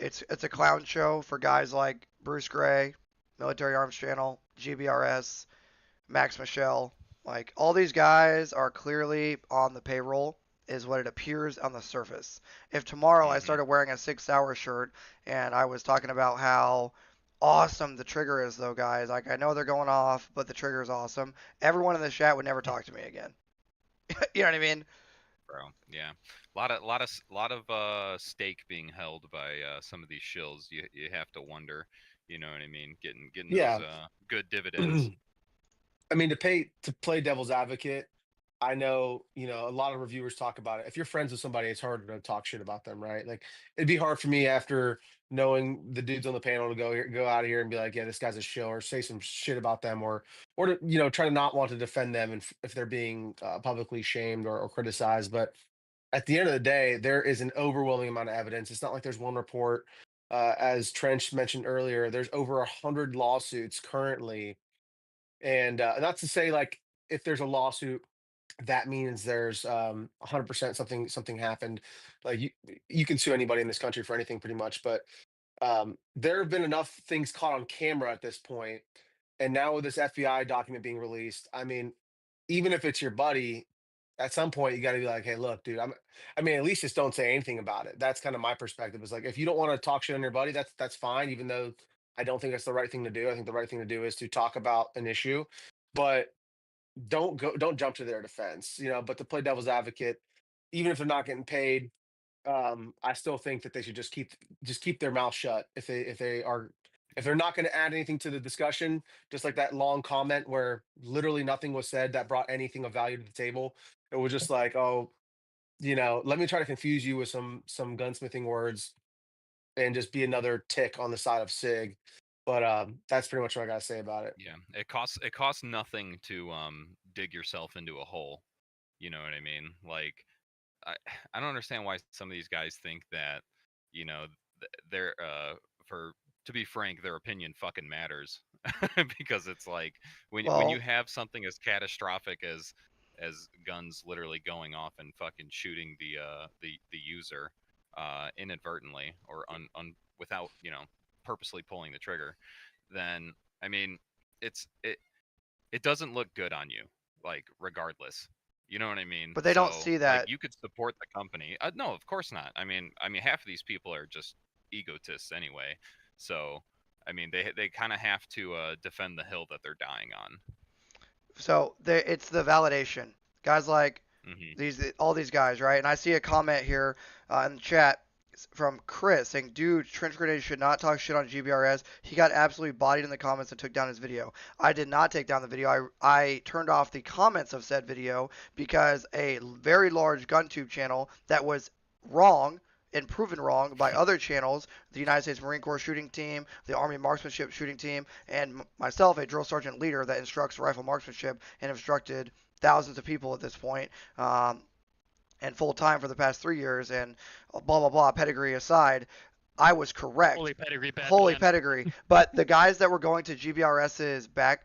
a clown show for guys like Bruce Gray, Military Arms Channel, GBRS, Max Michelle. Like, all these guys are clearly on the payroll, is what it appears on the surface. If tomorrow I started wearing a 6 Hour shirt and I was talking about how awesome the trigger is, though, guys, like, I know they're going off, but the trigger is awesome, everyone in the chat would never talk to me again. You know what I mean? Bro, yeah, lot of stake being held by some of these shills. You have to wonder, you know what I mean? Getting those good dividends. I mean, to play devil's advocate, I know, a lot of reviewers talk about it. If you're friends with somebody, it's harder to talk shit about them, right? Like, it'd be hard for me after knowing the dudes on the panel to go out of here and be like, yeah, this guy's a shill, or say some shit about them, or to, try to not want to defend them if they're being publicly shamed or criticized. But at the end of the day, there is an overwhelming amount of evidence. It's not like there's one report. As Trench mentioned earlier, there's over 100 lawsuits currently. And not to say, like, if there's a lawsuit, that means there's 100% something happened. Like, you can sue anybody in this country for anything pretty much, but there have been enough things caught on camera at this point, and now with this FBI document being released, I mean, even if it's your buddy, at some point you got to be like, hey, look, dude, I mean, at least just don't say anything about it. That's kind of my perspective. Is like, if you don't want to talk shit on your buddy, that's fine. Even though I don't think that's the right thing to do. I think the right thing to do is to talk about an issue, but don't jump to their defense, but to play devil's advocate, even if they're not getting paid, I still think that they should just keep their mouth shut if they're not going to add anything to the discussion, just like that long comment where literally nothing was said that brought anything of value to the table. It was just like, oh, let me try to confuse you with some gunsmithing words and just be another tick on the side of Sig. But that's pretty much what I gotta say about it. Yeah, it costs nothing to dig yourself into a hole. You know what I mean? Like, I I don't understand why some of these guys think that, they're for to be frank, their opinion fucking matters. Because it's like, when you Well, have something as catastrophic as guns literally going off and fucking shooting the user inadvertently, or without, purposely pulling the trigger, then, I mean, it doesn't look good on you, like, regardless. You know what I mean? but they don't So, see like, that. you could support the company. No, of course not. I mean, half of these people are just egotists anyway. So, I mean, they kind of have to defend the hill that they're dying on. So it's the validation. Guys like Hmm. all these guys, right? And I see a comment here in the chat from Chris saying, "Dude, Trench Grenade should not talk shit on GBRS. He got absolutely bodied in the comments and took down his video." I did not take down the video. I turned off the comments of said video because a very large GunTube channel that was wrong and proven wrong by other channels, the United States Marine Corps shooting team, the Army Marksmanship shooting team, and myself, a drill sergeant leader that instructs rifle marksmanship and instructed thousands of people at this point, and full time for the past 3 years, and blah blah blah. Pedigree aside, I was correct. Holy pedigree, bad Holy plan. pedigree. But the guys that were going to GBRS's back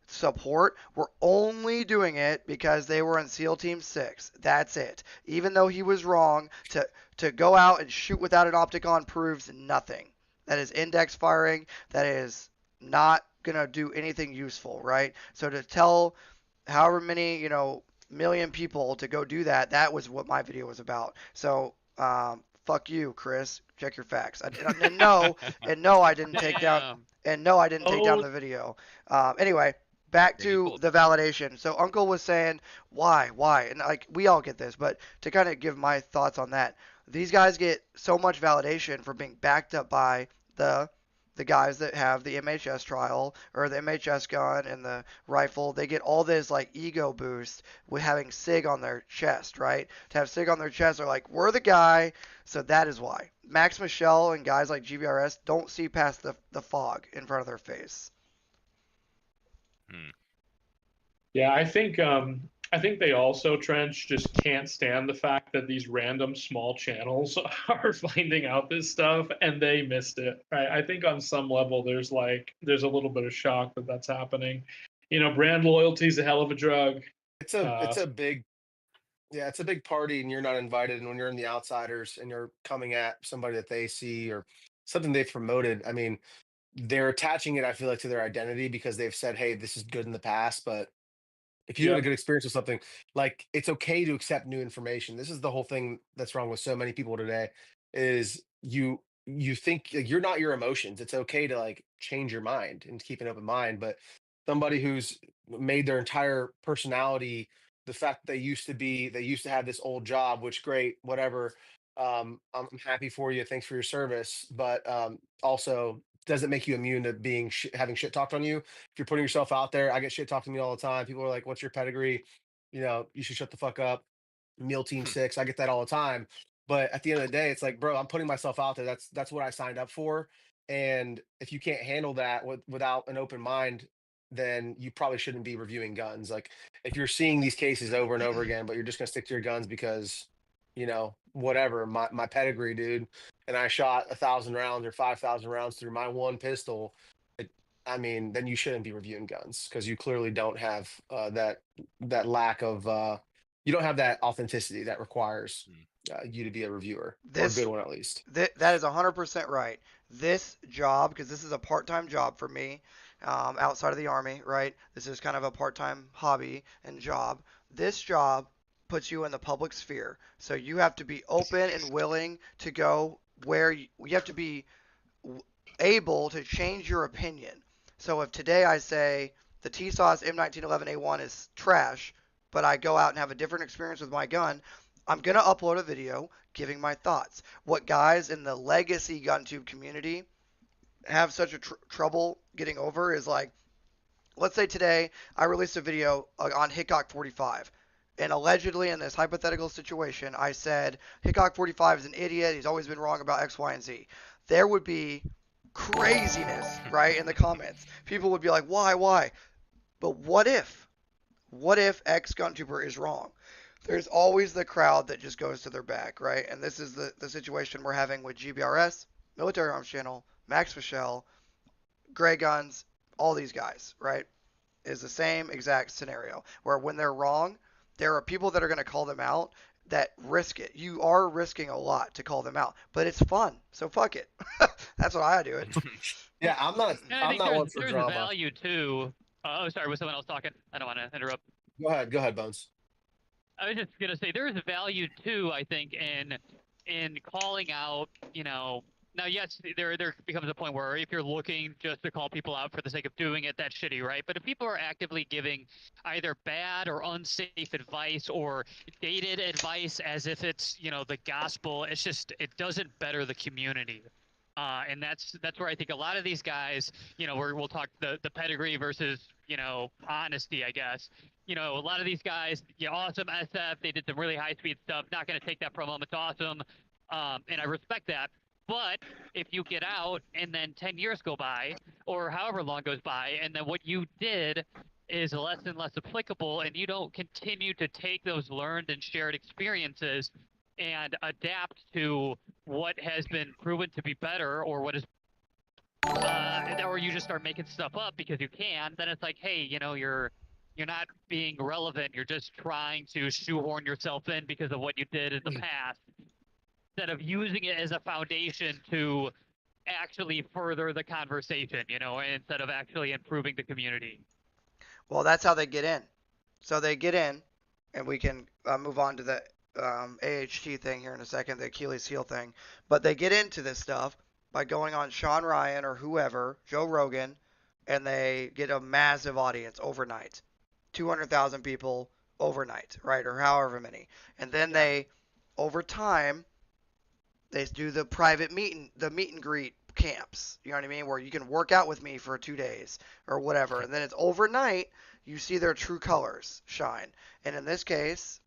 support were only doing it because they were in SEAL Team 6. That's it. Even though he was wrong, to go out and shoot without an optic on proves nothing. That is index firing. That is not gonna do anything useful, right? So to tell however many, million people to go do that, that was what my video was about. So fuck you, Chris. Check your facts. And no, I didn't take down. Damn. And no, I didn't take down Oh, the video. Anyway, back Yeah, you to pulled. the validation. So Uncle was saying why, and like we all get this, but to kind of give my thoughts on that, these guys get so much validation for being backed up by the the guys that have the MHS trial or the MHS gun and the rifle. They get all this like ego boost with having SIG on their chest, right? To have SIG on their chest, they're like, we're the guy. So that is why Max Michelle and guys like GBRS don't see past the fog in front of their face. Hmm. yeah, I think they also, Trench, just can't stand the fact that these random small channels are finding out this stuff and they missed it. Right? I think on some level there's a little bit of shock that that's happening. Brand loyalty is a hell of a drug. It's a Uh, it's a big Yeah, it's a big party and you're not invited. And when you're in the outsiders and you're coming at somebody that they see or something they've promoted, I mean, they're attaching it, I feel like, to their identity because they've said, hey, this is good in the past. But if you had a yep. good experience with something, like it's okay to accept new information. This is the whole thing that's wrong with so many people today is you think like, you're not your emotions. It's okay to like change your mind and keep an open mind, but somebody who's made their entire personality the fact that they used to have this old job, which great, whatever. I'm happy for you. Thanks for your service, but also doesn't make you immune to being having shit talked on you if you're putting yourself out there. I get shit talked to me all the time. People are like, "What's your pedigree? You should shut the fuck up." Meal Team Hmm. 6. I get that all the time. But at the end of the day, it's like, bro, I'm putting myself out there. That's what I signed up for. And if you can't handle that without an open mind, then you probably shouldn't be reviewing guns. Like if you're seeing these cases over and over again, but you're just gonna stick to your guns because, whatever, my pedigree, dude, and I shot 1,000 rounds or 5,000 rounds through my one pistol. I mean, then you shouldn't be reviewing guns because you clearly don't have that lack of you don't have that authenticity that requires Hmm. you to be a reviewer or a good This one at least. that is 100% right. This job, because this is a part-time job for me, outside of the army, right? This is kind of a part-time hobby and job. This job puts you in the public sphere. So you have to be open and willing to go where you have to be able to change your opinion. So if today I say the T-Sauce M1911A1 is trash, but I go out and have a different experience with my gun, I'm going to upload a video giving my thoughts. What guys in the legacy GunTube community have such a trouble getting over is like, let's say today I released a video on Hickok 45. And allegedly in this hypothetical situation, I said Hickok 45 is an idiot. He's always been wrong about X, Y, and Z. There would be craziness, right, in the comments. People would be like, why? But what if X GunTuber is wrong? There's always the crowd that just goes to their back, right? And this is the situation we're having with GBRS, Military Arms Channel, Max Fischel, Gray Guns, all these guys, right? Is the same exact scenario where when they're wrong, there are people that are going to call them out that risk it. You are risking a lot to call them out, but it's fun. So fuck it. That's what I do it. Yeah, I'm not one for there's drama. value too. Oh, sorry, was someone else talking? I don't want to interrupt. Go ahead, Bones. I was just gonna say there is value too. I think in calling out, you know. Now, yes, there becomes a point where if you're looking just to call people out for the sake of doing it, that's shitty, right? But if people are actively giving either bad or unsafe advice or dated advice as if it's, you know, the gospel, it's just, it doesn't better the community. And that's where I think a lot of these guys, you know, we'll talk the pedigree versus, you know, honesty, I guess. You know, a lot of these guys, you know, awesome SF, they did some really high-speed stuff. Not going to take that from them. It's awesome. And I respect that. But if you get out and then 10 years go by or however long goes by and then what you did is less and less applicable and you don't continue to take those learned and shared experiences and adapt to what has been proven to be better or what is or you just start making stuff up because you can, then it's like, hey, you know, you're not being relevant. You're just trying to shoehorn yourself in because of what you did in the past, instead of using it as a foundation to actually further the conversation, you know, instead of actually improving the community. Well, that's how they get in. So they get in, and we can move on to the AHT thing here in a second, the Achilles Heel thing. But they get into this stuff by going on Sean Ryan or whoever, Joe Rogan, and they get a massive audience overnight. 200,000 people overnight, right? Or however many. And then they, over time, they do the private meet and greet camps. You know what I mean? Where you can work out with me for 2 days or whatever. And then it's overnight, you see their true colors shine. And in this case,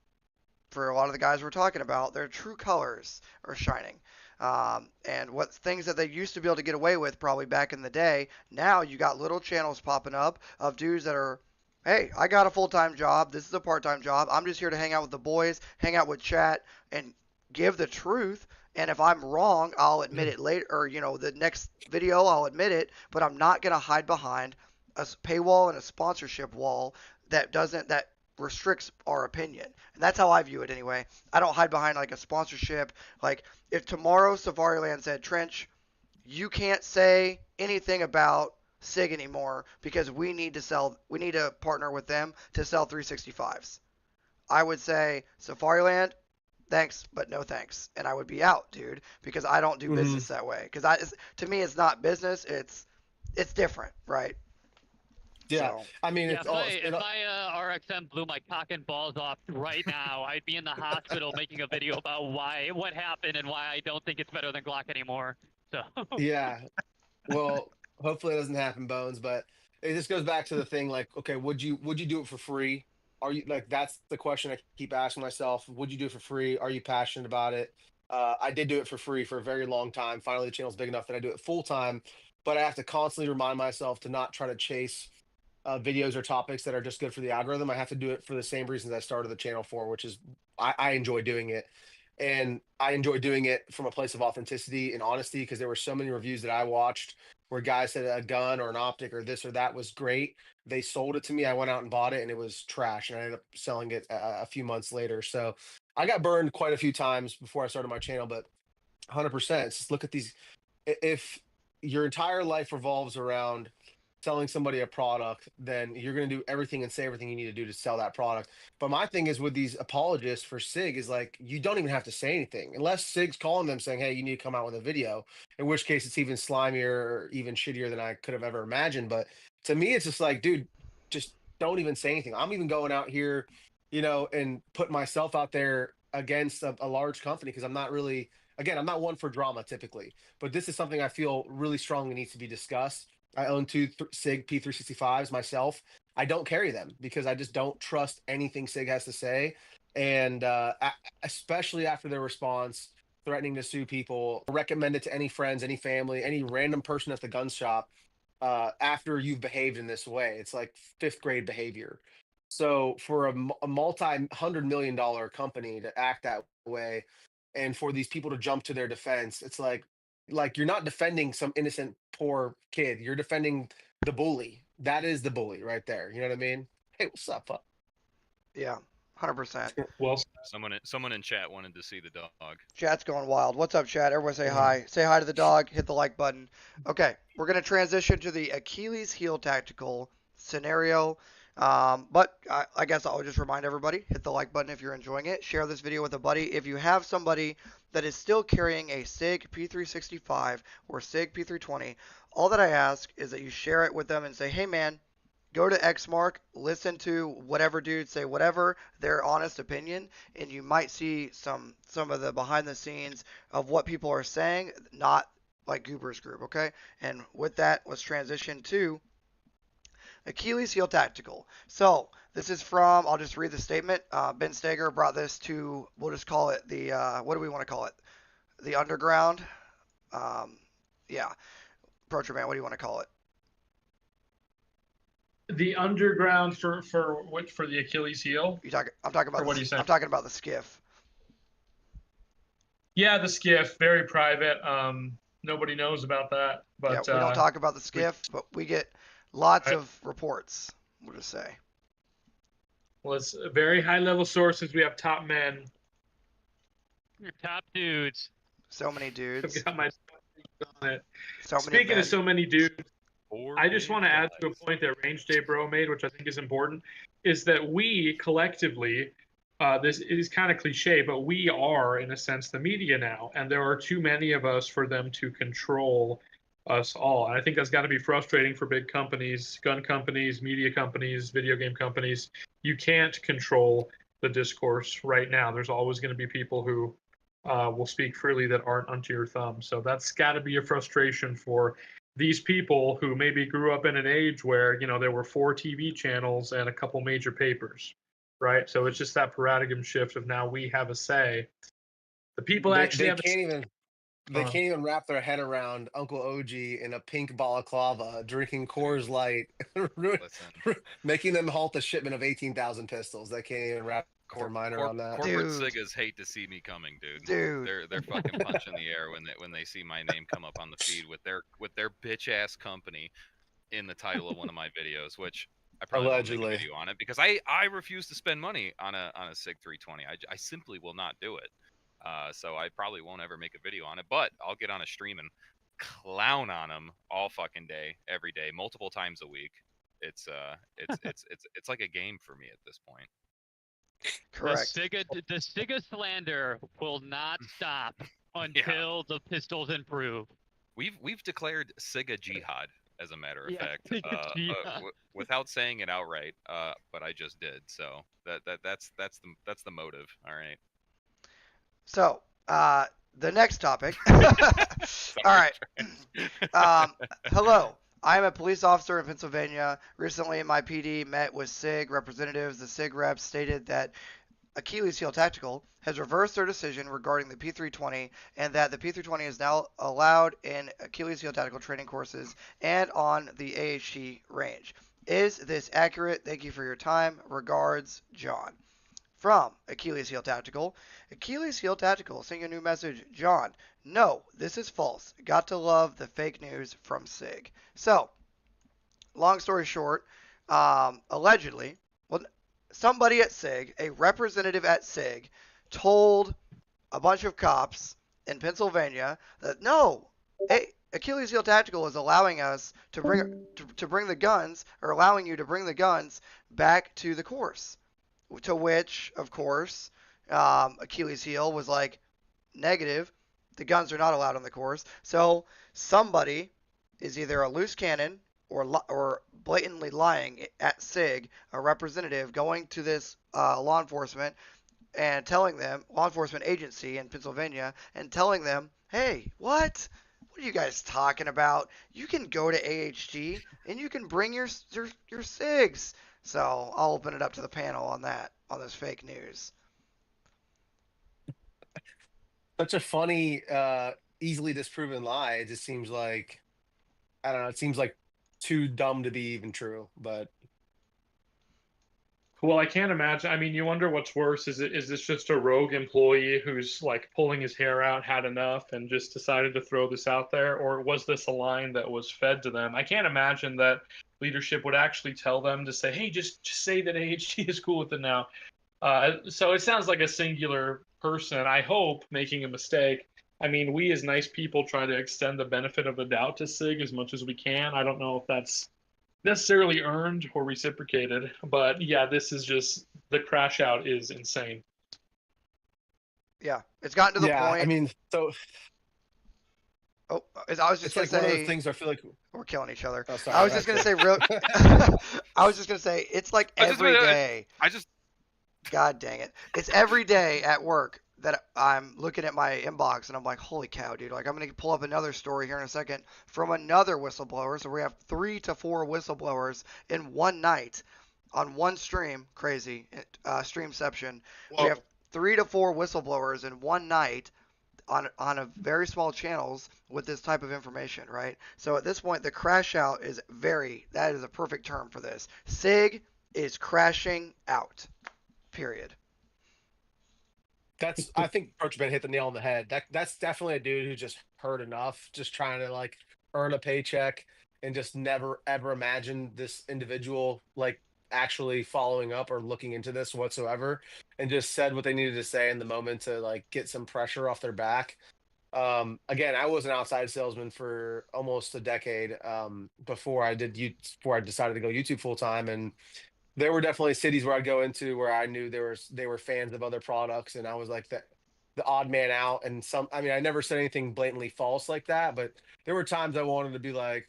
for a lot of the guys we're talking about, their true colors are shining. And what things that they used to be able to get away with probably back in the day, now you got little channels popping up of dudes that are, hey, I got a full-time job. This is a part-time job. I'm just here to hang out with the boys, hang out with chat, and give the truth. And if I'm wrong, I'll admit it later, or, you know, the next video, I'll admit it, but I'm not going to hide behind a paywall and a sponsorship wall that restricts our opinion. And that's how I view it anyway. I don't hide behind like a sponsorship. Like if tomorrow Safariland said, Trench, you can't say anything about SIG anymore because we need to partner with them to sell 365s. I would say, Safariland, thanks, but no thanks. And I would be out, dude, because I don't do business that way. Because to me, it's not business. It's different, right? Yeah, so, I mean, yeah, if my RXM blew my cock and balls off right now, I'd be in the hospital making a video about what happened and why I don't think it's better than Glock anymore. So yeah, well, hopefully it doesn't happen, Bones. But it just goes back to the thing, like, okay, would you do it for free? Are you like, that's the question I keep asking myself. Would you do it for free? Are you passionate about it? I did do it for free for a very long time. Finally, the channel's big enough that I do it full time, but I have to constantly remind myself to not try to chase videos or topics that are just good for the algorithm. I have to do it for the same reasons I started the channel for, which is I enjoy doing it. And I enjoy doing it from a place of authenticity and honesty, because there were so many reviews that I watched where guys said a gun or an optic or this or that was great. They sold it to me. I went out and bought it and it was trash. And I ended up selling it a few months later. So I got burned quite a few times before I started my channel, but 100%. Just look at these. If your entire life revolves around selling somebody a product, then you're going to do everything and say everything you need to do to sell that product. But my thing is with these apologists for SIG is like, you don't even have to say anything unless SIG's calling them saying, hey, you need to come out with a video, in which case it's even slimier or even shittier than I could have ever imagined. But to me, it's just like, dude, just don't even say anything. I'm even going out here, you know, and put myself out there against a large company because I'm not really, again, I'm not one for drama typically, but this is something I feel really strongly needs to be discussed. I own two SIG P365s myself. I don't carry them because I just don't trust anything SIG has to say. And especially after their response, threatening to sue people, recommend it to any friends, any family, any random person at the gun shop after you've behaved in this way. It's like fifth grade behavior. So for a multi-$100 million company to act that way, and for these people to jump to their defense, it's like you're not defending some innocent poor kid. You're defending the bully. That is the bully right there. You know what I mean? Hey, what's up, Pup? Yeah, 100%. Well, Someone in chat wanted to see the dog. Chat's going wild. What's up, chat? Everyone say hi. Say hi to the dog. Hit the like button. Okay, we're going to transition to the Achilles Heel Tactical scenario. But I guess I'll just remind everybody, hit the like button if you're enjoying it. Share this video with a buddy. If you have somebody that is still carrying a SIG P365 or SIG P320, all that I ask is that you share it with them and say, hey, man, go to Xmark, listen to whatever dude say whatever, their honest opinion, and you might see some of the behind the scenes of what people are saying, not like Goober's group, okay? And with that, let's transition to Achilles Heel Tactical. So this is from, I'll just read the statement. Ben Steger brought this to, we'll just call it the, what do we want to call it? The underground? Yeah. Procurement, what do you want to call it? the underground for which for the Achilles heel. I'm talking about. Or what are you saying? I'm talking about the skiff. Yeah, the skiff, very private. Nobody knows about that. But yeah, we don't talk about the skiff, but we get lots of reports. We'll just say. Well, it's very high level sources. We have top men. Top dudes. So many dudes. I've got my on it. So Speaking many of so many dudes, I just want to add to a guys. point that Range Day Bro made, which I think is important, is that we collectively, this is kind of cliche, but we are, in a sense, the media now, and there are too many of us for them to control us all. And I think that's got to be frustrating for big companies, gun companies, media companies, video game companies. You can't control the discourse right now. There's always going to be people who will speak freely that aren't unto your thumb. So that's got to be a frustration for these people who maybe grew up in an age where, you know, there were 4 TV channels and a couple major papers, right? So it's just that paradigm shift of now we have a say. The people actually have can't even wrap their head around Uncle OG in a pink balaclava, drinking Coors Light, making them halt the shipment of 18,000 pistols. They can't even wrap their mind around that. Corporate Dude. Siggas hate to see me coming, dude. Dude. They're fucking punching the air when they see my name come up on the feed with their bitch ass company in the title of one of my videos, which I probably won't make a video on it because I refuse to spend money on a SIG 320. I simply will not do it. So I probably won't ever make a video on it, but I'll get on a stream and clown on them all fucking day, every day, multiple times a week. It's like a game for me at this point. Correct. The Stiga slander will not stop until the pistols improve. We've declared Siga jihad, as a matter of fact, jihad. without saying it outright. But I just did. So that's the motive. All right. So, the next topic. All right. Hello. I am a police officer in Pennsylvania. Recently, my PD met with SIG representatives. The SIG reps stated that Achilles Heel Tactical has reversed their decision regarding the P320 and that the P320 is now allowed in Achilles Heel Tactical training courses and on the AHT range. Is this accurate? Thank you for your time. Regards, John. From Achilles Heel Tactical. Achilles Heel Tactical sending a new message. John, no, this is false. Got to love the fake news from SIG. So, long story short, allegedly, somebody at SIG, a representative at SIG, told a bunch of cops in Pennsylvania that no, Achilles Heel Tactical is allowing us to bring the guns, or allowing you to bring the guns back to the course. To which, of course, Achilles Heel was like, negative. The guns are not allowed on the course. So somebody is either a loose cannon or blatantly lying at SIG, a representative going to this law enforcement and telling them, law enforcement agency in Pennsylvania, and telling them, hey, what? What are you guys talking about? You can go to AHG and you can bring your SIGs. So I'll open it up to the panel on that, on this fake news. Such a funny, easily disproven lie. It just seems like, I don't know. It seems like too dumb to be even true. But Well, I can't imagine. I mean, you wonder what's worse. Is this just a rogue employee who's like pulling his hair out, had enough, and just decided to throw this out there? Or was this a line that was fed to them? I can't imagine that leadership would actually tell them to say, hey, just say that AHG is cool with it now. So it sounds like a singular person, I hope, making a mistake. I mean, we as nice people try to extend the benefit of the doubt to SIG as much as we can. I don't know if that's necessarily earned or reciprocated, but yeah, this is just, the crash out is insane. Yeah, it's gotten to the point. I mean, so Oh, I was just it's gonna like say one of those things I feel like we're killing each other. Oh, sorry, I was just gonna say real. I was just gonna say it's like every day. God dang it! It's every day at work that I'm looking at my inbox and I'm like, holy cow, dude! Like I'm gonna pull up another story here in a second from another whistleblower. So we have 3 to 4 whistleblowers in one night on one stream. Crazy streamception. Whoa. We have 3 to 4 whistleblowers in one night on a very small channels with this type of information, right? So at this point, the crash out is that is a perfect term for this. SIG is crashing out. Period. I think Procurement hit the nail on the head. That's definitely a dude who just heard enough, just trying to like earn a paycheck and just never ever imagined this individual like actually following up or looking into this whatsoever, and just said what they needed to say in the moment to like get some pressure off their back. Again, I was an outside salesman for almost a decade before I decided to go YouTube full time, and there were definitely cities where I'd go into where I knew they were fans of other products, and I was like the odd man out. And I mean, I never said anything blatantly false like that, but there were times I wanted to be like,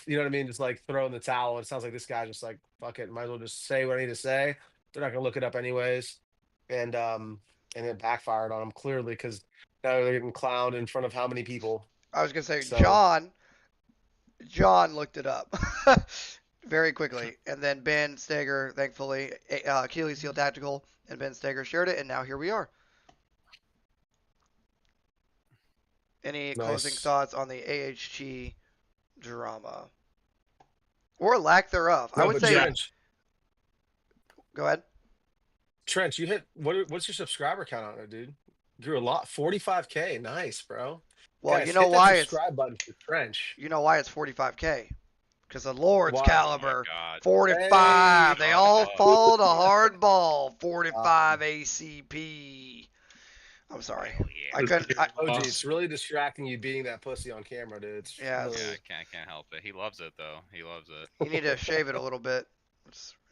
you know what I mean? Just like throw in the towel. It sounds like this guy just like, fuck it, might as well just say what I need to say. They're not gonna look it up anyways. And it backfired on them clearly because now they're getting clowned in front of how many people? I was gonna say So- John looked it up very quickly, and then Ben Steger, thankfully, Achilles Heel Tactical, and Ben Steger shared it, and now here we are. Any closing Nice. thoughts on the AHG drama or lack thereof? I No, would but say. Trench, Go ahead. you hit what's your subscriber count on it, dude? Grew a lot, 45K. Nice, bro. Well, Guys, you know hit that why it's subscribe button for Trench. 45K. Because the Lord's Why? caliber, Oh my God. 45. Hey, They all God. fall to hard ball. 45 ACP. I'm sorry. Hell yeah. I couldn't. OG, it's really distracting you beating that pussy on camera, dude. It's Yeah, really- Yeah, I can't help it. He loves it though. He loves it. You need to shave it a little bit.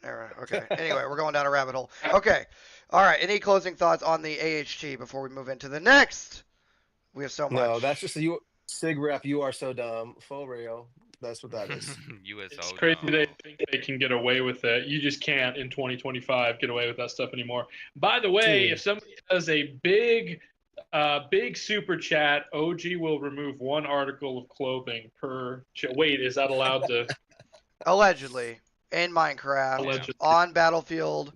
Okay. Anyway, we're going down a rabbit hole. Okay. All right. Any closing thoughts on the AHG before we move into the next? We have so much. No, that's just a Sig rep. You are so dumb. For real. That's what that is. USO. It's crazy dumb. they think they can get away with it. You just can't in 2025 get away with that stuff anymore. By the way, Dude. if somebody does a big super chat, OG will remove 1 article of clothing per. Wait, is that allowed to? Allegedly in Minecraft Allegedly. on Battlefield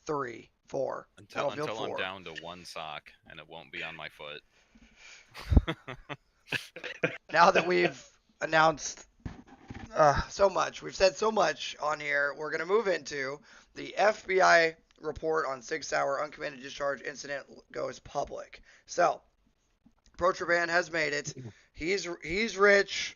3, 4. Until Battlefield 4. I'm down to 1 sock and it won't be on my foot. Now that we've announced so much, we've said so much on here, we're going to move into the FBI report on 6 Sauer uncommanded discharge incident goes public. So, Protraban has made it. He's rich.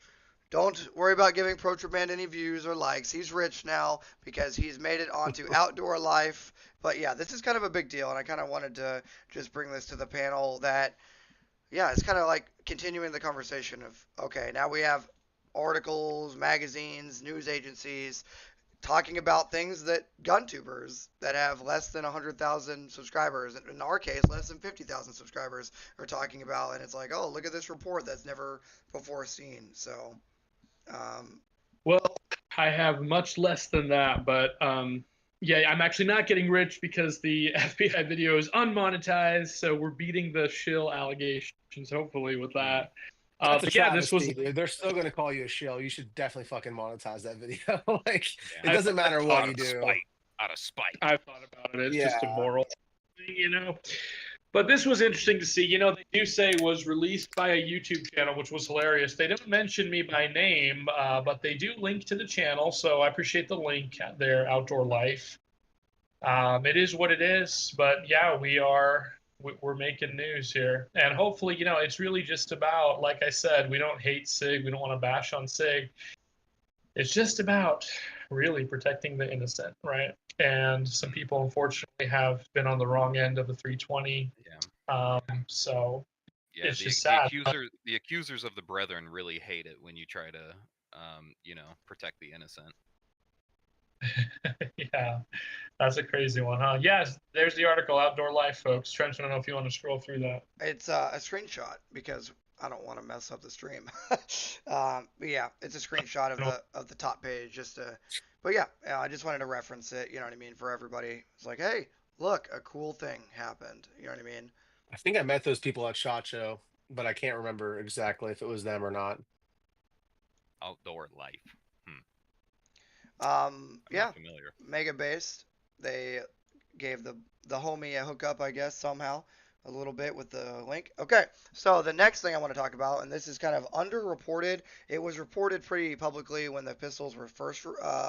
Don't worry about giving Protraban any views or likes. He's rich now because he's made it onto Outdoor Life. But yeah, this is kind of a big deal, and I kind of wanted to just bring this to the panel that, yeah, it's kind of like continuing the conversation of, okay, now we have articles, magazines, news agencies talking about things that gun tubers that have less than 100,000 subscribers, in our case, less than 50,000 subscribers, are talking about. And it's like, oh, look at this report that's never before seen. So, um, Well, I have much less than that, but yeah, I'm actually not getting rich because the FBI video is unmonetized, so we're beating the shill allegations, hopefully, with that. That's a But yeah, this was travesty, dude. They're still going to call you a shill. You should definitely fucking monetize that video. Like, Yeah. it doesn't matter what out you of do. Out of spite. I thought about it. It's just a Yeah. moral thing, you know. But this was interesting to see. You know, they do say it was released by a YouTube channel, which was hilarious. They don't mention me by name, but they do link to the channel, so I appreciate the link there, Outdoor Life. It is what it is, but yeah, we're making news here, and hopefully, you know, it's really just about, like I said, we don't hate SIG, we don't want to bash on SIG. It's just about really protecting the innocent, right? And some people, unfortunately, have been on the wrong end of the 320. Yeah. So Yeah, it's the, just the sad. the accusers of the brethren really hate it when you try to, protect the innocent. Yeah, that's a crazy one, huh? Yes, there's the article, Outdoor Life, folks. Trench, I don't know if you want to scroll through that. it's a screenshot because I don't want to mess up the stream. But yeah, it's a screenshot of the top page just to. But yeah, I just wanted to reference it. You know what I mean, for everybody. It's like, hey, look, a cool thing happened. You know what I mean? I think I met those people at SHOT Show, but I can't remember exactly if it was them or not. Outdoor Life. Yeah, Not familiar. mega based. They gave the homie a hookup, I guess, somehow a little bit with the link. Okay, so the next thing I want to talk about, and this is kind of underreported. It was reported pretty publicly when the pistols were first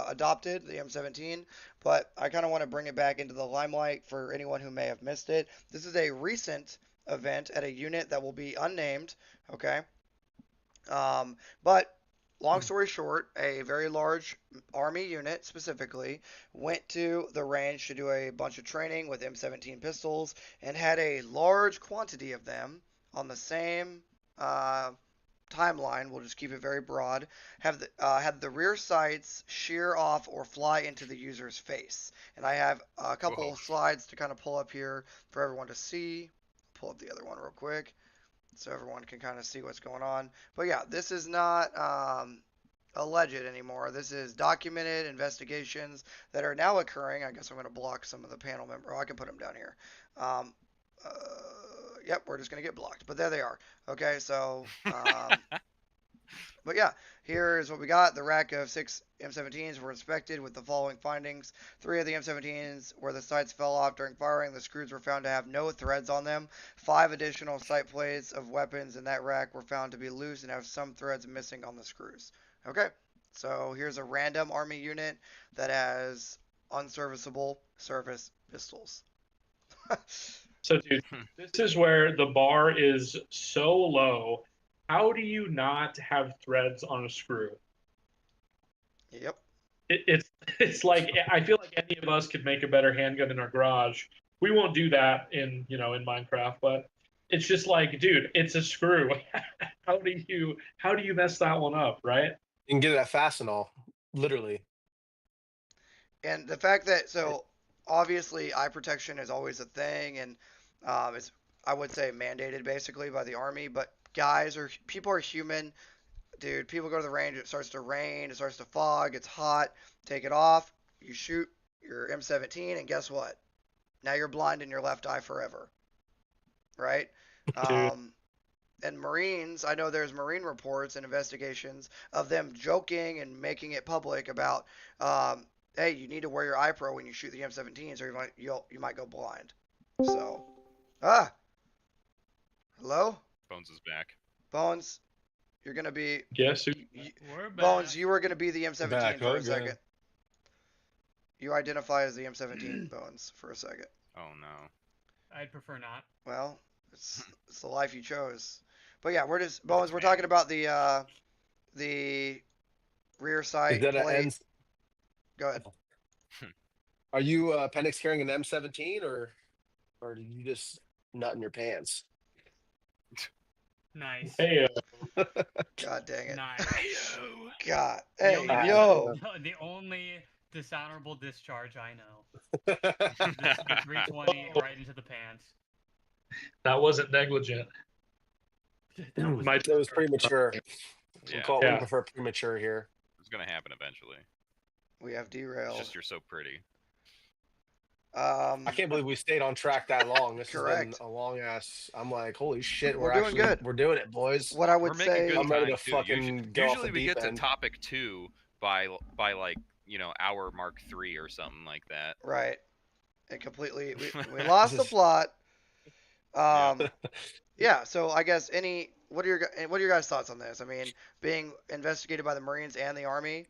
adopted, the M17, but I kind of want to bring it back into the limelight for anyone who may have missed it. This is a recent event at a unit that will be unnamed. Okay, but long story short, a very large Army unit specifically went to the range to do a bunch of training with M17 pistols and had a large quantity of them on the same timeline. We'll just keep it very broad. Had the rear sights shear off or fly into the user's face. And I have a couple of slides to kind of pull up here for everyone to see. Pull up the other one real quick so everyone can kind of see what's going on. But yeah, this is not alleged anymore. This is documented investigations that are now occurring. I guess I'm going to block some of the panel members. Oh, I can put them down here. Yep, we're just going to get blocked. But there they are. Okay, so... But yeah, here's what we got. The rack of 6 M17s were inspected with the following findings. 3 of the M17s where the sights fell off during firing, the screws were found to have no threads on them. 5 additional sight plates of weapons in that rack were found to be loose and have some threads missing on the screws. Okay, so here's a random Army unit that has unserviceable service pistols. So, dude, this is where the bar is so low. How do you not have threads on a screw? Yep. It's like, I feel like any of us could make a better handgun in our garage. We won't do that in Minecraft, but it's just like, dude, it's a screw. How do you mess that one up, right? You can get it at Fastenal, literally. And the fact that, so obviously eye protection is always a thing, and it's, I would say, mandated basically by the Army, but people are human. Dude, people go to the range, it starts to rain, it starts to fog, it's hot, take it off, you shoot your M17, and guess what? Now you're blind in your left eye forever. Right? And Marines, I know there's Marine reports and investigations of them joking and making it public about, hey, you need to wear your eye pro when you shoot the M17s, or you might go blind. So, hello? Bones is back. Bones, you're gonna be. Yes. We're back. Bones, you were gonna be the M17 Back, for a okay. second. You identify as the M17, Bones, for a second. Oh no. I'd prefer not. Well, it's the life you chose. But yeah, Bones. We're talking about the rear sight Is that an plate. N? Go ahead. Are you appendix carrying an M17 or do you just nut in your pants? Nice. Hey, God dang it. Nice. God. The Hey, only yo. the only dishonorable discharge I know. The 320 right into the pants. that wasn't negligent. That was My It was premature. Yeah, We Yeah. prefer premature here. it's gonna happen eventually. We have It's derailed. just you're so pretty. I can't believe we stayed on track that long. This has been Correct. a long ass. I'm like, holy shit, We're doing good. we're doing it, boys. What I We're would making say, good I'm ready time to too. fucking go off Usually the we deep get to end. topic 2 by like hour mark 3 or something like that. right, and completely, we lost the This is- plot. Yeah. Yeah. So I guess what are your guys' thoughts on this? I mean, being investigated by the Marines and the Army,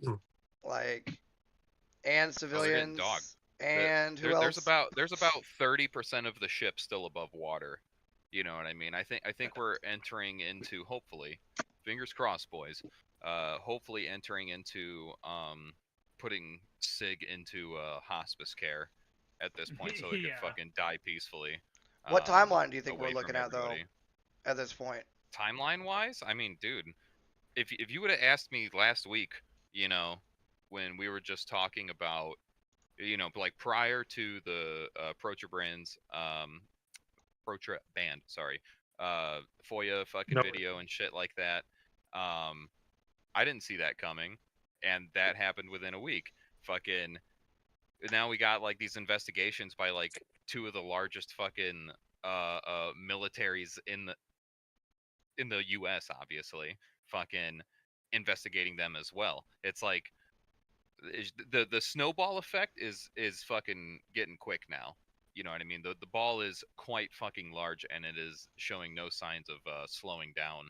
like, and Oh, they're getting civilians, dogged. and who There's else? about 30% of the ship still above water. You know what I mean? I think we're entering into, hopefully, fingers crossed, boys. Hopefully entering into putting Sig into hospice care at this point, so he Yeah. could fucking die peacefully. What timeline do you think away we're from looking at though? everybody. At this point, Timeline wise, I mean, dude, if you would have asked me last week, you know, when we were just talking about, like prior to the Protra Brands, Protra band, sorry, FOIA fucking No. video and shit like that, I didn't see that coming, and that happened within a week. Fucking now we got like these investigations by like two of the largest fucking militaries in the U.S. obviously, fucking investigating them as well. It's like the snowball effect is fucking getting quick now. You know what I mean? The ball is quite fucking large, and it is showing no signs of slowing down,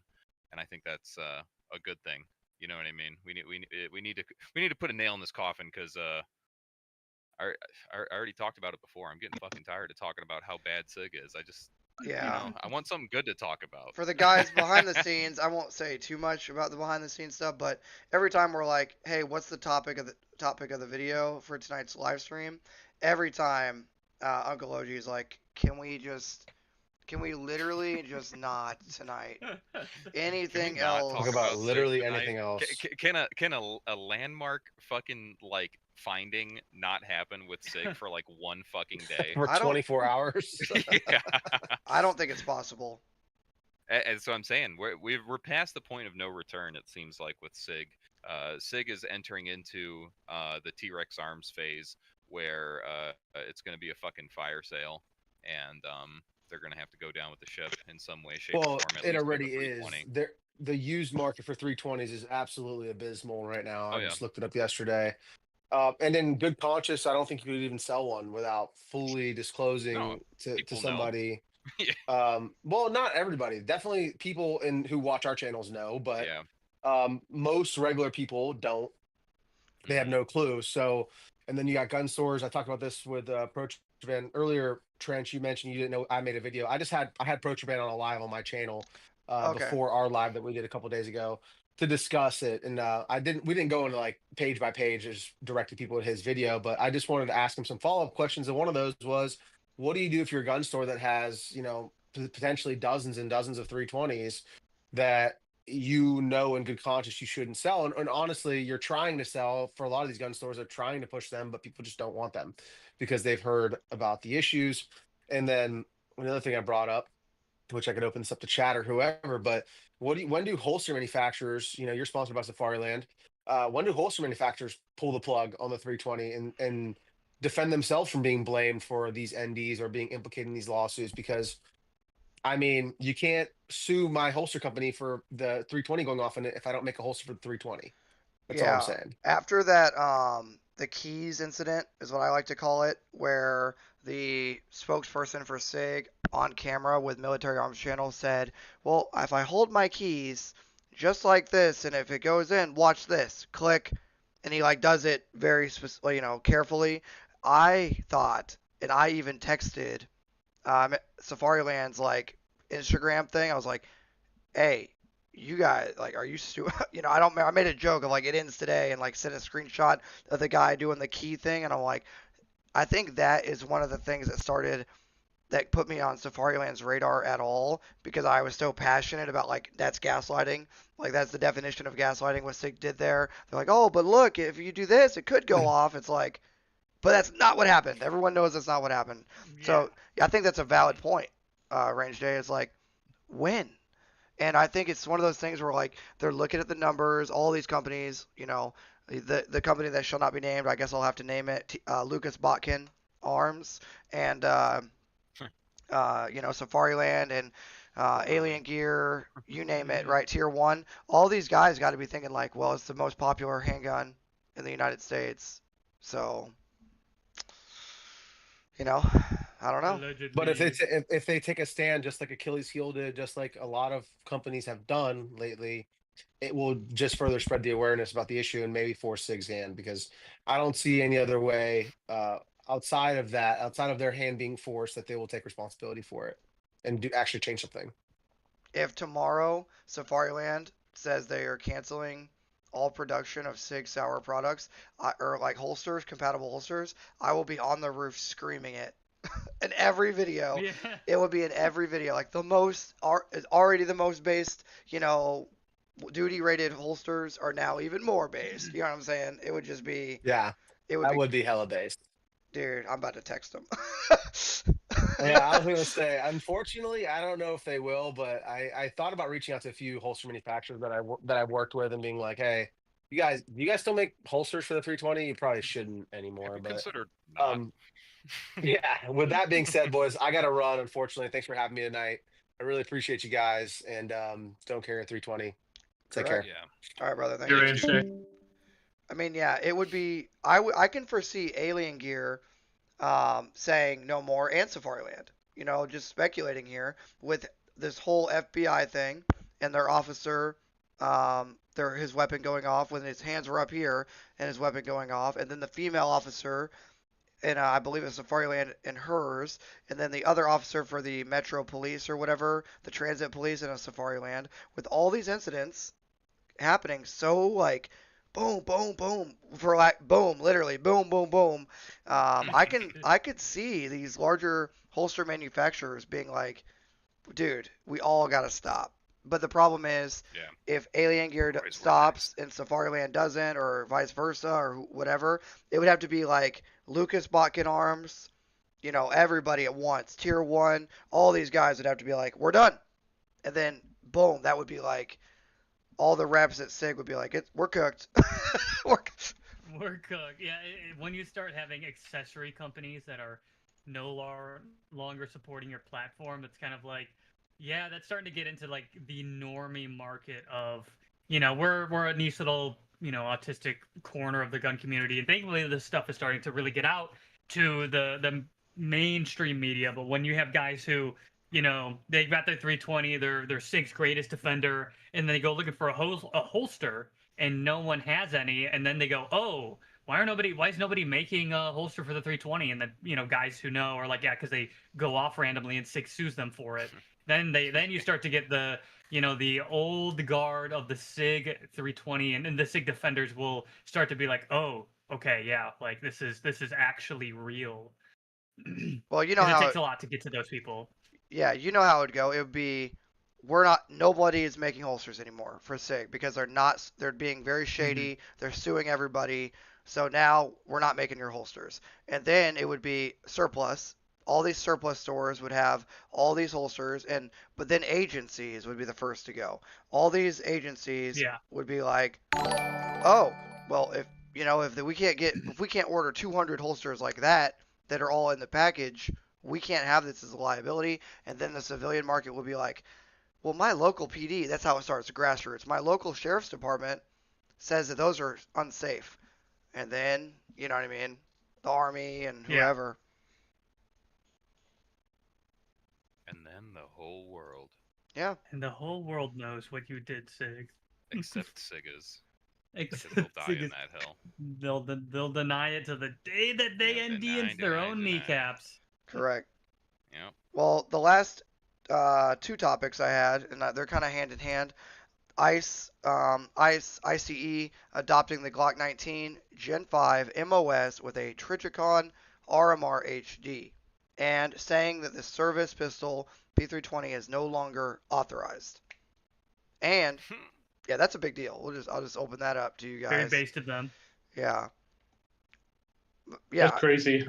and I think that's a good thing. You know what I mean? We need to put a nail in this coffin, because I already talked about it before. I'm getting fucking tired of talking about how bad Sig is. yeah. I want something good to talk about. For the guys behind the scenes, I won't say too much about the behind the scenes stuff, but every time we're like, "Hey, what's the topic of the video for tonight's live stream?" Every time, Uncle OG is like, "Can we literally just not tonight? Anything Can we not else?" talk Talk about about Sig literally tonight? anything else. Can a landmark fucking like finding not happen with Sig for like one fucking day? For I don't- 24 hours. Yeah. I don't think it's possible. And so I'm saying we're past the point of no return. It seems like with Sig. Sig is entering into the T-Rex arms phase, where it's going to be a fucking fire sale, and they're going to have to go down with the ship in some way, shape, Well, or form. At it least for already the is. 320. The used market for 320s is absolutely abysmal right now. Oh, I yeah. just looked it up yesterday. And in good conscience, I don't think you could even sell one without fully disclosing No, to people know. somebody. Yeah. Well, not everybody. Definitely people who watch our channels know, but Yeah. most regular people don't. They have Mhm. no clue. So, and then you got gun stores. I talked about this with Protraban earlier. Trench, you mentioned you didn't know I made a video. I had Protraban on a live on my channel Okay. before our live that we did a couple days ago to discuss it. And we didn't go into like page by page, just directed people to his video, but I just wanted to ask him some follow-up questions. And one of those was, what do you do if you're a gun store that has, potentially dozens and dozens of 320s that in good conscience you shouldn't sell, and honestly you're trying to sell? For a lot of these gun stores are trying to push them, but people just don't want them because they've heard about the issues. And then another thing I brought up, which I could open this up to chat or whoever, but when do holster manufacturers, you're sponsored by Safariland, when do holster manufacturers pull the plug on the 320 and defend themselves from being blamed for these NDs or being implicated in these lawsuits? Because I mean, you can't sue my holster company for the 320 going off in it if I don't make a holster for the 320. That's all I'm Yeah. saying. After that, the keys incident is what I like to call it, where the spokesperson for SIG on camera with Military Arms Channel said, "Well, if I hold my keys just like this, and if it goes in, watch this, click," and he like does it very carefully. I thought, and I even texted Safariland's like Instagram thing. I was like, "Hey, you guys, like, are you I made a joke of like it ends today and like sent a screenshot of the guy doing the key thing, and I'm like, I think that is one of the things that that put me on Safariland's radar at all because I was so passionate about like that's gaslighting. Like that's the definition of gaslighting what Sig did there. They're like, oh, but look, if you do this, it could go off. It's like, but that's not what happened. Everyone knows that's not what happened. Yeah. So I think that's a valid point. Range Day is like, when? And I think it's one of those things where like they're looking at the numbers, all these companies, you know, the company that shall not be named, I guess I'll have to name it, Lucas Botkin Arms, and you know, Safariland and Alien Gear, you name it, right? Tier 1. All these guys got to be thinking like, well, it's the most popular handgun in the United States. So, you know, I don't know. Allegedly. But if they take a stand, just like Achilles Heel did, just like a lot of companies have done lately, it will just further spread the awareness about the issue and maybe force SIG's hand, because I don't see any other way outside of that, outside of their hand being forced, that they will take responsibility for it and do actually change something. If tomorrow Safariland says they are canceling all production of Sig Sauer products or like holsters, compatible holsters, I will be on the roof screaming it in every video. Yeah. It would be in every video. Like the most is already the most based, you know, duty rated holsters are now even more based. You know what I'm saying? It would just be. Yeah, It would that be. would be hella based. Dude, I'm about to text them. Yeah, I was gonna say, unfortunately, I don't know if they will, but I thought about reaching out to a few holster manufacturers that I've worked with and being like, hey, do you guys still make holsters for the 320? You probably shouldn't anymore, but Considered not. yeah. With that being said, boys, I gotta run. Unfortunately, thanks for having me tonight. I really appreciate you guys, and don't carry a 320. Take care. Correct. Yeah. All right, brother. Thank Your you. Range Day. I mean, yeah, it would be. I can foresee Alien Gear saying no more and Safariland. You know, just speculating here with this whole FBI thing and their officer, his weapon going off when his hands were up here and his weapon going off, and then the female officer and I believe it's Safariland and hers, and then the other officer for the Metro Police or whatever, the Transit Police in a Safariland, with all these incidents happening so like boom boom boom for like boom literally boom boom boom I could see these larger holster manufacturers being like, dude, we all gotta stop. But the problem is, Yeah. if Alien Gear Always stops and Safariland doesn't, or vice versa, or whatever, it would have to be like Lucas Botkin Arms, you know, everybody at once, Tier 1, all these guys would have to be like, we're done. And then, boom, that would be like, all the reps at SIG would be like, we're cooked. We're cooked. Yeah, when you start having accessory companies that are no longer supporting your platform, it's kind of like, yeah, that's starting to get into like the normie market of, you know, we're a niche little, you know, autistic corner of the gun community, and thankfully this stuff is starting to really get out to the mainstream media. But when you have guys who, you know, they've got their 320, their SIG's greatest defender, and they go looking for a holster, and no one has any, and then they go, oh, why is nobody making a holster for the 320? And then, you know, guys who know are like, yeah, because they go off randomly and SIG sues them for it. Then you start to get the, you know, the old guard of the SIG 320, and the SIG defenders will start to be like, oh, okay, yeah, like this is actually real. Well, you know how it takes a lot to get to those people. Yeah, you know how it would go. It would be, nobody is making holsters anymore for SIG because they're being very shady. They're suing everybody. So now we're not making your holsters. And then it would be surplus. All these surplus stores would have all these holsters, but then agencies would be the first to go. All these agencies would be like, oh, well, if we can't order 200 holsters like that are all in the package, we can't have this as a liability. And then the civilian market will be like, well, my local PD, that's how it starts, grassroots. My local sheriff's department says that those are unsafe. And then, you know what I mean, the army and whoever. And then the whole world. Yeah. And the whole world knows what you did, SIG. Except SIGas. Except They'll die in that hill. They'll deny it to the day that they ND their own kneecaps. Correct. Yeah. Well, the last two topics I had, and they're kind of hand in hand. ICE adopting the Glock 19 Gen 5 MOS with a Trichicon RMR HD. and saying that the service pistol P320 is no longer authorized. And yeah, that's a big deal. I'll just open that up to you guys. Very based of them. Yeah. That's crazy.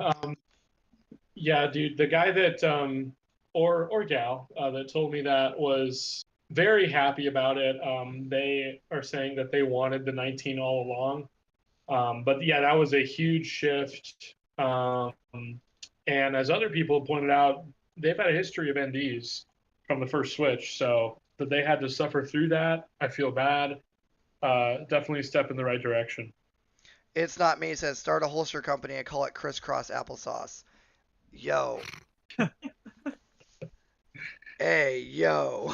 Yeah, dude, the guy that or gal that told me that was very happy about it. They are saying that they wanted the 19 all along. But yeah, that was a huge shift. And as other people pointed out, they've had a history of NDs from the first switch. So that they had to suffer through that, I feel bad. Definitely a step in the right direction. It's Not Me says start a holster company and call it Crisscross Applesauce. Yo. Hey, yo.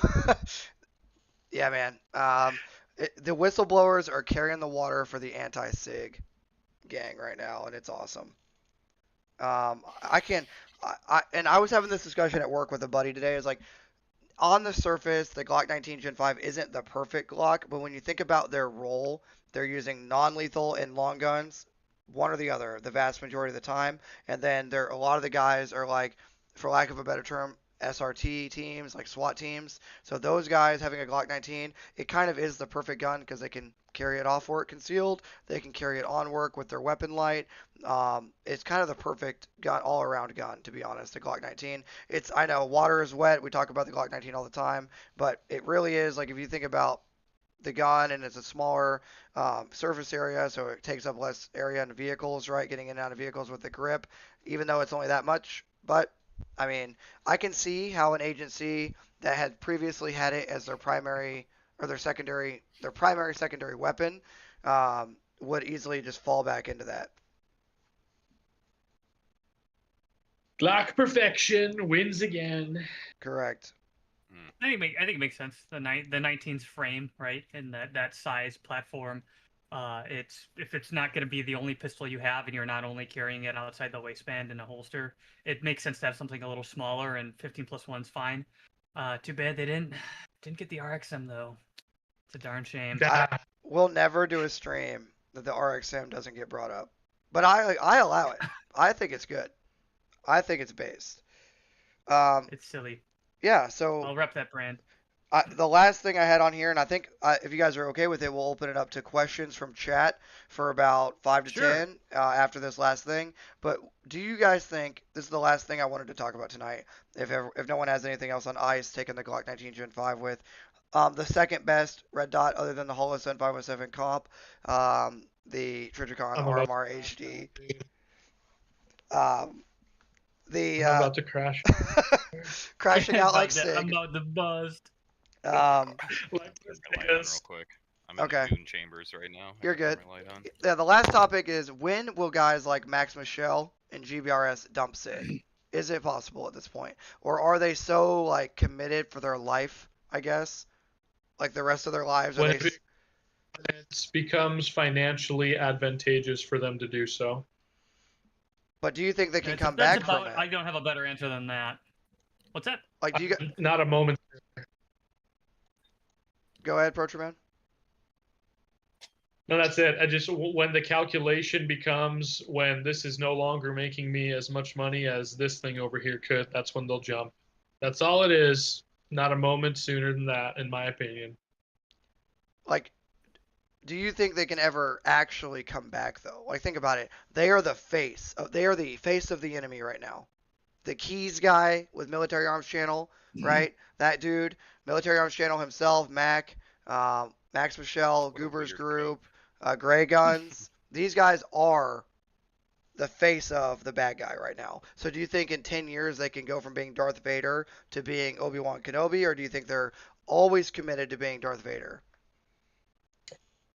Yeah, man. The whistleblowers are carrying the water for the anti-SIG gang right now, and it's awesome. I was having this discussion at work with a buddy today. It's like, on the surface, the Glock 19 Gen 5 isn't the perfect Glock, but when you think about their role, they're using non-lethal and long guns, one or the other, the vast majority of the time. And then a lot of the guys are like, for lack of a better term, SRT teams, like SWAT teams. So those guys having a Glock 19, it kind of is the perfect gun because they can carry it off work concealed, they can carry it on work with their weapon light. It's kind of the perfect gun, all-around gun, to be honest, the Glock 19. I know water is wet. We talk about the Glock 19 all the time, but it really is, like, if you think about the gun, and it's a smaller surface area, so it takes up less area in vehicles, right? Getting in and out of vehicles with the grip, even though it's only that much. But I mean, I can see how an agency that had previously had it as their primary or their primary secondary weapon would easily just fall back into that. Glock perfection wins again. Correct. I think it makes sense. The 19's frame, right, and that size platform. If it's not going to be the only pistol you have, and you're not only carrying it outside the waistband in a holster, it makes sense to have something a little smaller. And 15+1's fine. Too bad they didn't get the RXM though. It's a darn shame. We'll never do a stream that the RXM doesn't get brought up, but I allow it. I think it's good. I think it's based. It's silly. Yeah, so I'll rep that brand. The last thing I had on here, and I think if you guys are okay with it, we'll open it up to questions from chat for about 5 to 10 after this last thing. But do you guys think this is the last thing I wanted to talk about tonight? If no one has anything else on ice, taking the Glock 19 Gen 5 with the second best red dot other than the Holosun 517 comp, the Trijicon RMR HD. I'm about to crash. Crashing out like Sig. I'm about to bust. Real quick. I'm in Okay. the Goon chambers right now. You're good. Yeah, the last topic is, when will guys like Max Michelle and GBRS dump Sig? Is it possible at this point? Or are they so like committed for their life, I guess? Like the rest of their lives? When it becomes financially advantageous for them to do so. But do you think they can come back from it? I don't have a better answer than that. What's that? Like, do you not a moment. Go ahead, Protraman. No, that's it. When the calculation becomes, when this is no longer making me as much money as this thing over here could, that's when they'll jump. That's all it is. Not a moment sooner than that, in my opinion. Like, do you think they can ever actually come back, though? Like, think about it. They are the face of the enemy right now. The Keys guy with Military Arms Channel, right? That dude, Military Arms Channel himself, Max Michelle, Goober's Group, Gray Guns. These guys are the face of the bad guy right now. So do you think in 10 years they can go from being Darth Vader to being Obi-Wan Kenobi, or do you think they're always committed to being Darth Vader?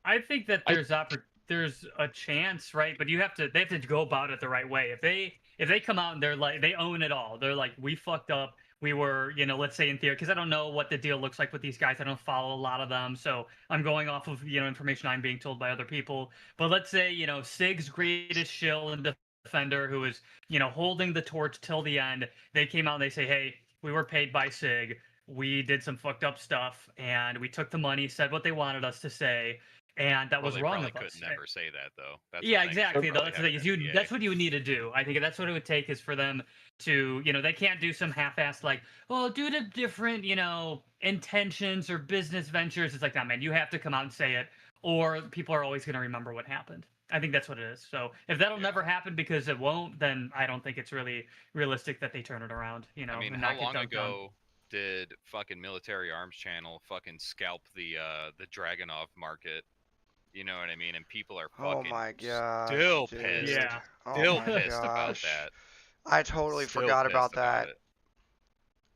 I think that there's a chance, right? But they have to go about it the right way. If they come out and they're like, they own it all. They're like, we fucked up. We were, let's say in theory, because I don't know what the deal looks like with these guys. I don't follow a lot of them, so I'm going off of information I'm being told by other people. But let's say Sig's greatest shill and defender, who is holding the torch till the end. They came out and they say, hey, we were paid by Sig. We did some fucked up stuff, and we took the money, said what they wanted us to say. and that Well, was they wrong probably of could us. never say that though. That's the Yeah, thing, is exactly. they Though probably that's the have thing. an Is NDA. that's what you would need to do. I think that's what it would take is for them to, they can't do some half-assed like, well, due to different, intentions or business ventures. It's like, nah, man, you have to come out and say it, or people are always going to remember what happened. I think that's what it is. So if that'll never happen because it won't, then I don't think it's really realistic that they turn it around. I mean, and how not get long dunked on. ago did fucking Military Arms Channel fucking scalp the Dragunov market? You know what I mean? And people are Oh fucking my gosh, still dude. pissed. Yeah. Oh Still my pissed about gosh. that. I totally Still forgot pissed about that. it.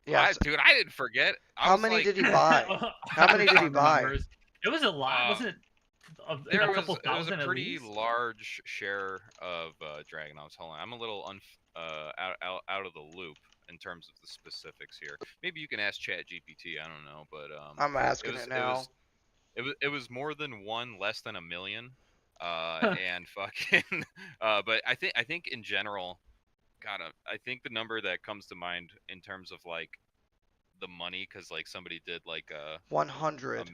Yeah. Dude, I didn't forget. I How was many like, did he buy? How many did he buy? Remembers. It was a lot, wasn't it? There A was couple it was thousand a at pretty least? large share of Dragunovs. Hold on, I'm a little out of the loop in terms of the specifics here. Maybe you can ask ChatGPT. I don't know, but I'm asking it now. It was more than one, less than a million, and fucking. But I think in general, God, I think the number that comes to mind in terms of like the money, because like somebody did like a 100.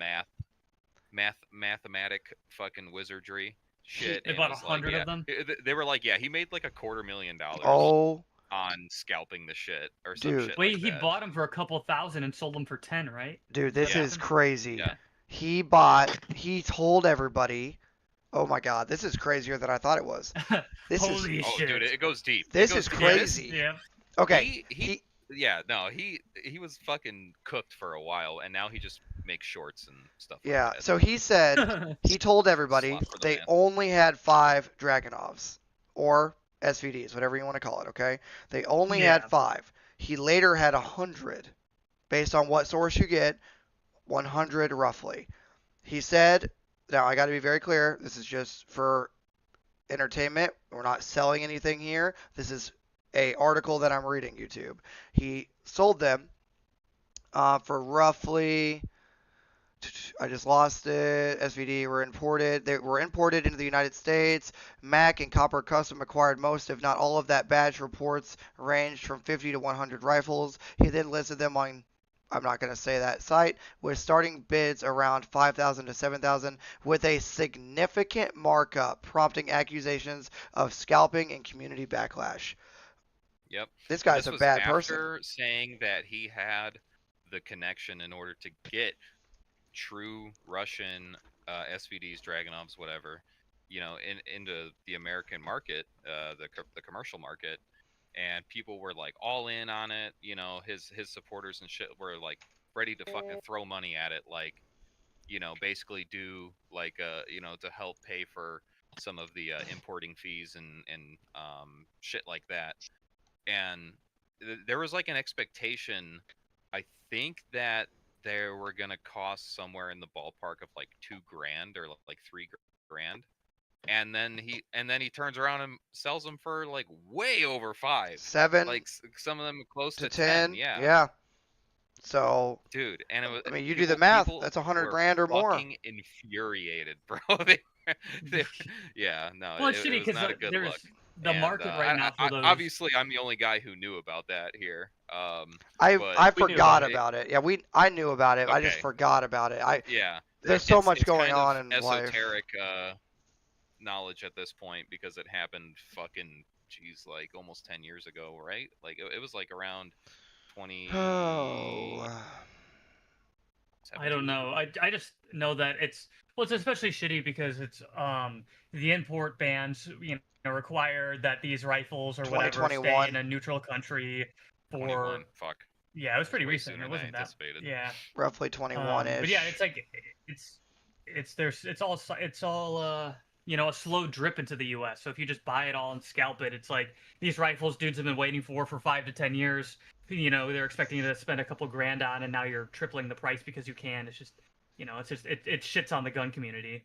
mathematic fucking wizardry shit, They and bought was like, 100 yeah, of them? they were like, yeah, he made like $250,000 Oh, on scalping the shit or some dude. shit Wait, like he that. bought them for a couple thousand and sold them for 10, right? Dude, this Yeah. is crazy. Yeah. He told everybody. Oh my god, this is crazier than I thought it was. This Holy is Oh, shit. dude, it goes deep. This It goes is deep. crazy. Yeah. Okay. He was fucking cooked for a while, and now he just makes shorts and stuff like Yeah, that. so he said he told everybody Slot for the they man. only had 5 Dragunovs or SVDs, whatever you want to call it, okay? They only had Yeah. 5. He later had 100. Based on what source you get, 100 roughly. He said, now I got to be very clear, this is just for entertainment. We're not selling anything here. This is a article that I'm reading, YouTube. He sold them for roughly, I just lost it. SVD were imported. They were imported into the United States. Mac and Copper Custom acquired most, if not all, of that batch. Reports ranged from 50 to 100 rifles. He then listed them on, I'm not going to say that site, with starting bids around 5,000 to 7,000, with a significant markup, prompting accusations of scalping and community backlash. Yep. This guy's This a was bad after person. saying that he had the connection in order to get true Russian SVDs, Dragunovs, whatever, into the American market, the commercial market, and people were like all in on it. His supporters and shit were like ready to fucking throw money at it, like, basically do like to help pay for some of the importing fees and shit like that. And there was like an expectation, I think, that they were gonna cost somewhere in the ballpark of like $2,000 or like $3,000, and then he turns around and sells them for like way over 5, 7 like some of them close to to 10. 10. Yeah, Yeah. So, dude, and it was. I mean, you do the math. That's People $100,000 or were more. fucking infuriated, bro. Yeah, no, Well, it's shitty it was because not a good there's look. the And, market right now for those. obviously, I'm the only guy who knew about that here. I but forgot it. about it. Yeah, I knew about it. I just Okay. forgot about it. Yeah, There's so much it's going kind on of in life. esoteric knowledge at this point, because it happened fucking, geez, like almost 10 years ago, right? Like it was like around 20. Oh. I don't know. I just know that it's especially shitty because it's the import bans require that these rifles or whatever stay 2021. in a neutral country for 21. Fuck. yeah, it was pretty way recent. sooner It than I wasn't that. anticipated. Yeah. Roughly 21-ish. But yeah, it's like it's all a slow drip into the U.S. So if you just buy it all and scalp it, it's like these rifles dudes have been waiting for 5 to 10 years. They're expecting you to spend a couple grand on, and now you're tripling the price because you can. It's just, it shits on the gun community.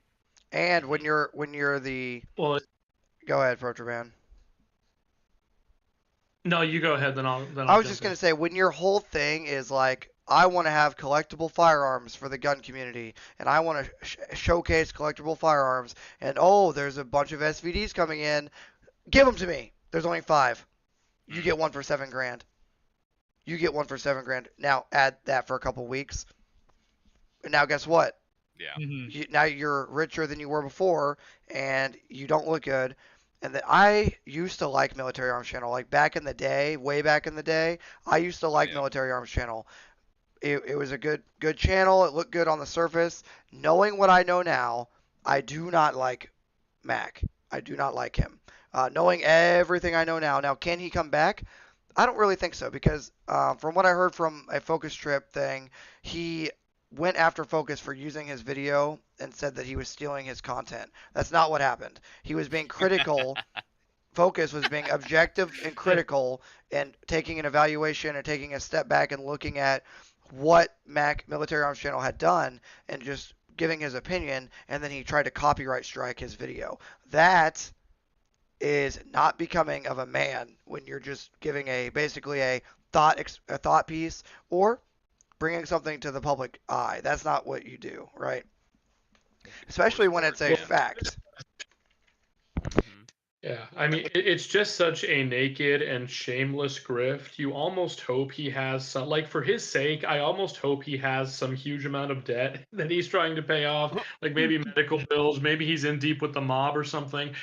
And when you're the Well, go ahead, Protraban. no, you go ahead. Then I'll I was jump just in. gonna say, when your whole thing is like, I want to have collectible firearms for the gun community, and I want to showcase collectible firearms, and there's a bunch of SVDs coming in, give them to me. There's only 5. You get one for $7,000. You get one for $7,000. Now add that for a couple weeks, and now guess what? Yeah. Now you're richer than you were before, and you don't look good. And that I used to like Military Arms Channel, like back in the day, way back in the day. I used to like yeah. Military Arms Channel. It was a good channel. It looked good on the surface. Knowing what I know now, I do not like Mac. I do not like him. Knowing everything I know now, can he come back? I don't really think so because from what I heard from a Focus Trip thing, he went after Focus for using his video and said that he was stealing his content. That's not what happened. He was being critical. Focus was being objective and critical and taking an evaluation and taking a step back and looking at what Mac Military Arms Channel had done and just giving his opinion, and then he tried to copyright strike his video. That is not becoming of a man when you're just giving basically a thought piece or bringing something to the public eye. That's not what you do, right? Especially when it's a fact. Yeah, I mean, it's just such a naked and shameless grift. You almost hope he has some, like, for his sake, I almost hope he has some huge amount of debt that he's trying to pay off, like maybe medical bills, maybe he's in deep with the mob or something,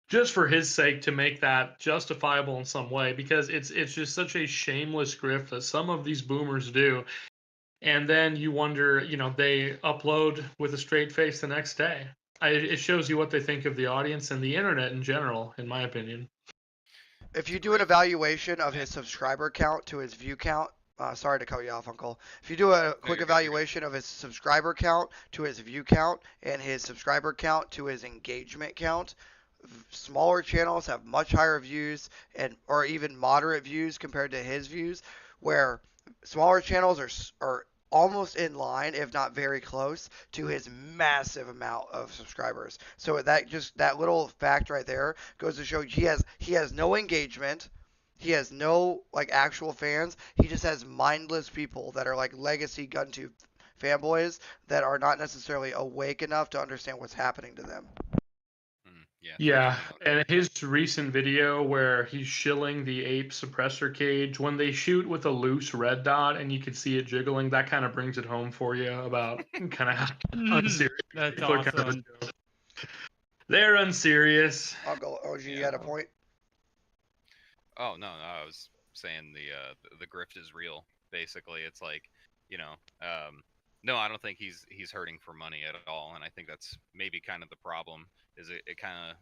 just for his sake to make that justifiable in some way, because it's just such a shameless grift that some of these boomers do. And then you wonder, they upload with a straight face the next day. It shows you what they think of the audience and the internet in general, in my opinion. If you do an evaluation of his subscriber count to his view count, sorry to cut you off, Uncle. If you do a quick evaluation of his subscriber count to his view count and his subscriber count to his engagement count, smaller channels have much higher views or even moderate views compared to his views, where smaller channels are almost in line, if not very close, to his massive amount of subscribers. So that little fact right there goes to show he has no engagement. He has no like actual fans. He just has mindless people that are like legacy GunTube fanboys that are not necessarily awake enough to understand what's happening to them. Yeah, and his recent video where he's shilling the ape suppressor cage, when they shoot with a loose red dot and you can see it jiggling, that kind of brings it home for you about kind of how unserious That's people are awesome. They're unserious. Uncle OG, you had a point? Oh no, I was saying the grift is real. Basically, it's like, no, I don't think he's hurting for money at all, and I think that's maybe kind of the problem. Is it kind of,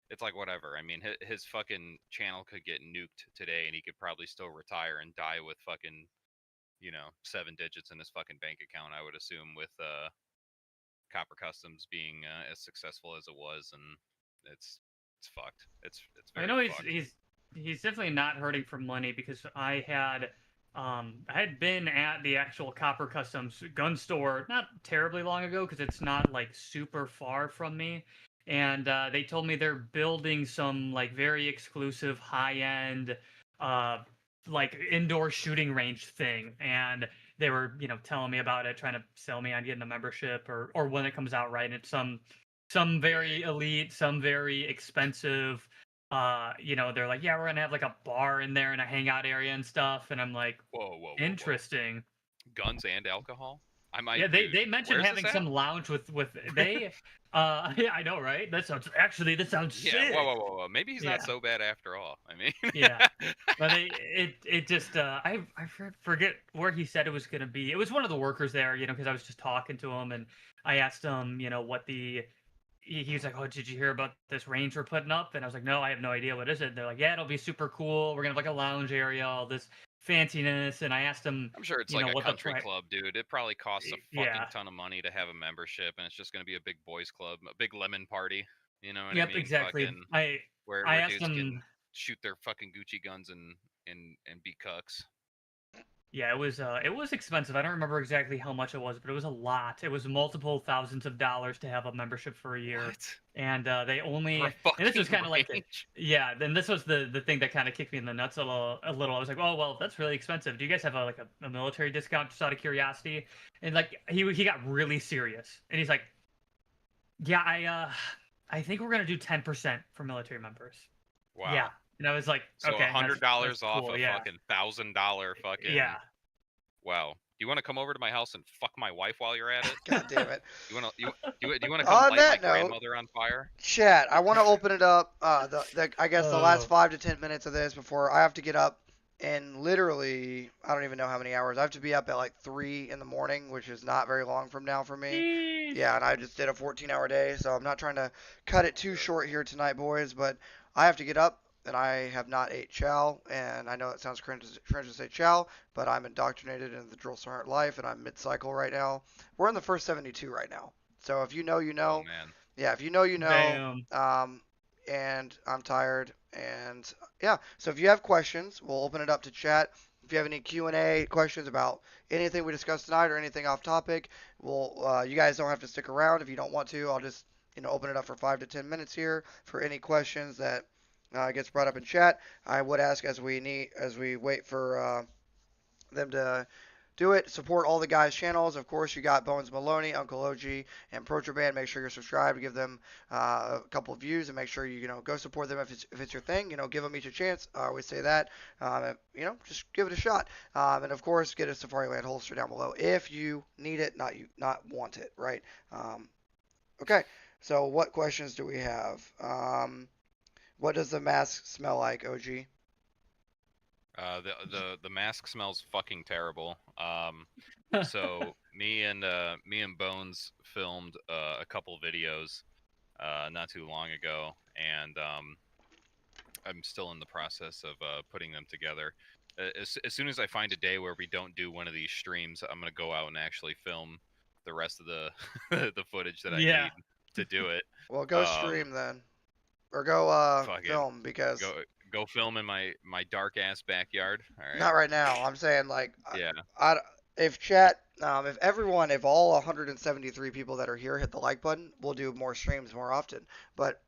it's like whatever. I mean, his fucking channel could get nuked today, and he could probably still retire and die with fucking, 7 digits in his fucking bank account. I would assume with Copper Customs being as successful as it was, and it's fucked. It's very. I know fucked. he's definitely not hurting for money because I had been at the actual Copper Customs gun store not terribly long ago because it's not like super far from me, and they told me they're building some like very exclusive high-end like indoor shooting range thing, and they were telling me about it, trying to sell me on getting a membership or when it comes out, right? And it's some very elite, some very expensive. They're like, yeah, we're gonna have like a bar in there and a hangout area and stuff, and I'm like, whoa, interesting. Guns and alcohol? I might. Yeah, they mentioned having some lounge with they. Yeah, I know, right? That sounds sick. Whoa. Maybe he's not so bad after all. I mean. Yeah, but it just I forget where he said it was gonna be. It was one of the workers there, because I was just talking to him and I asked him, what the. He was like, oh, did you hear about this range we're putting up? And I was like, no, I have no idea. What is it? They're like, yeah, it'll be super cool. We're going to have like a lounge area, all this fanciness. And I asked him, I'm sure it's like a country club, dude. It probably costs a fucking ton of money to have a membership, and it's just going to be a big boys club, a big lemon party. You know what I mean? Exactly. Fucking, where asked dudes him, can shoot their fucking Gucci guns and be cucks. Yeah, it was expensive. I don't remember exactly how much it was, but it was a lot. It was multiple thousands of dollars to have a membership for a year. What? And they only, and this was kind of like, then this was the thing that kind of kicked me in the nuts a little. I was like, oh, well, that's really expensive. Do you guys have a military discount, just out of curiosity? And like, he got really serious. And he's like, yeah, I think we're going to do 10% for military members. Wow. Yeah. And I was like, so okay, $100 off cool, a fucking $1,000 fucking. Yeah. Wow. you want to come over to my house and fuck my wife while you're at it? God damn it. You want to come On light that my note, grandmother on fire? chat, I want to open it up. I guess the last Oh. 5 to 10 minutes of this before I have to get up in literally, I don't even know how many hours. I have to be up at like 3 in the morning, which is not very long from now for me. Yeah, and I just did a 14-hour day, so I'm not trying to cut it too short here tonight, boys, but I have to get up, and I have not ate chow, and I know it sounds cringe to say chow, but I'm indoctrinated into the drill sergeant life, and I'm mid-cycle right now. We're in the first 72 right now, so if you know, you know. Oh man. Yeah, if you know, you know. Damn. And I'm tired, and yeah. So if you have questions, we'll open it up to chat. If you have any Q&A questions about anything we discussed tonight or anything off topic, you guys don't have to stick around if you don't want to. I'll just open it up for 5 to 10 minutes here for any questions that gets brought up in chat. I would ask as we wait for them to do it. Support all the guys' channels. Of course, you got Bones Maloney, Uncle OG, and Protraband. Make sure you're subscribed. Give them a couple of views, and make sure you go support them if it's your thing. Give them each a chance. I always say that. Just give it a shot. And of course, get a Safariland holster down below if you need it, not want it. Right. Okay. So what questions do we have? What does the mask smell like, OG? The mask smells fucking terrible. So me and Bones filmed a couple videos not too long ago, and I'm still in the process of putting them together. As soon as I find a day where we don't do one of these streams, I'm gonna go out and actually film the rest of the the footage that I need to do it. Well, go stream then, or go film because. Go film in my dark ass backyard. All right. Not right now. I'm saying like yeah. If all 173 people that are here hit the like button, we'll do more streams more often. But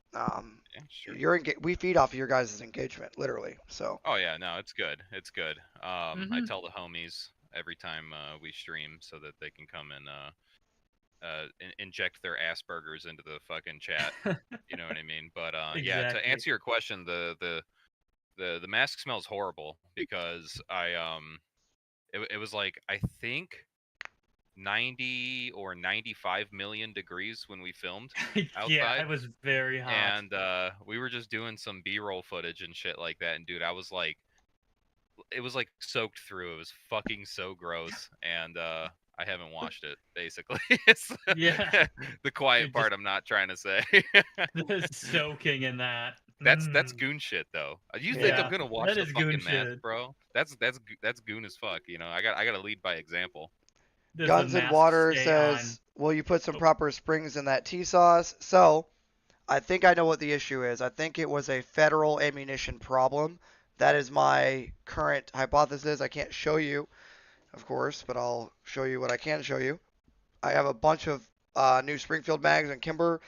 sure. We feed off of your guys' engagement, literally. So. Oh yeah, no, it's good. It's good. I Mhm. tell the homies every time we stream so that they can come and inject their Aspergers into the fucking chat. You know what I mean? But yeah, to Exactly. answer your question, the mask smells horrible because it was like I think 90 or 95 million degrees when we filmed outside. Yeah, it was very hot. And we were just doing some B-roll footage and shit like that, and dude, it was like soaked through. It was fucking so gross, and I haven't washed it, basically. It's Yeah. the quiet part I'm not trying to say. Soaking in that. That's goon shit, though. You think I'm gonna wash the fucking mask, bro? That's goon as fuck. I gotta lead by example. Guns and Water says, will you put some proper springs in that T-sauce? So, I think I know what the issue is. I think it was a federal ammunition problem. That is my current hypothesis. I can't show you, of course, but I'll show you what I can show you. I have a bunch of new Springfield mags and Kimber,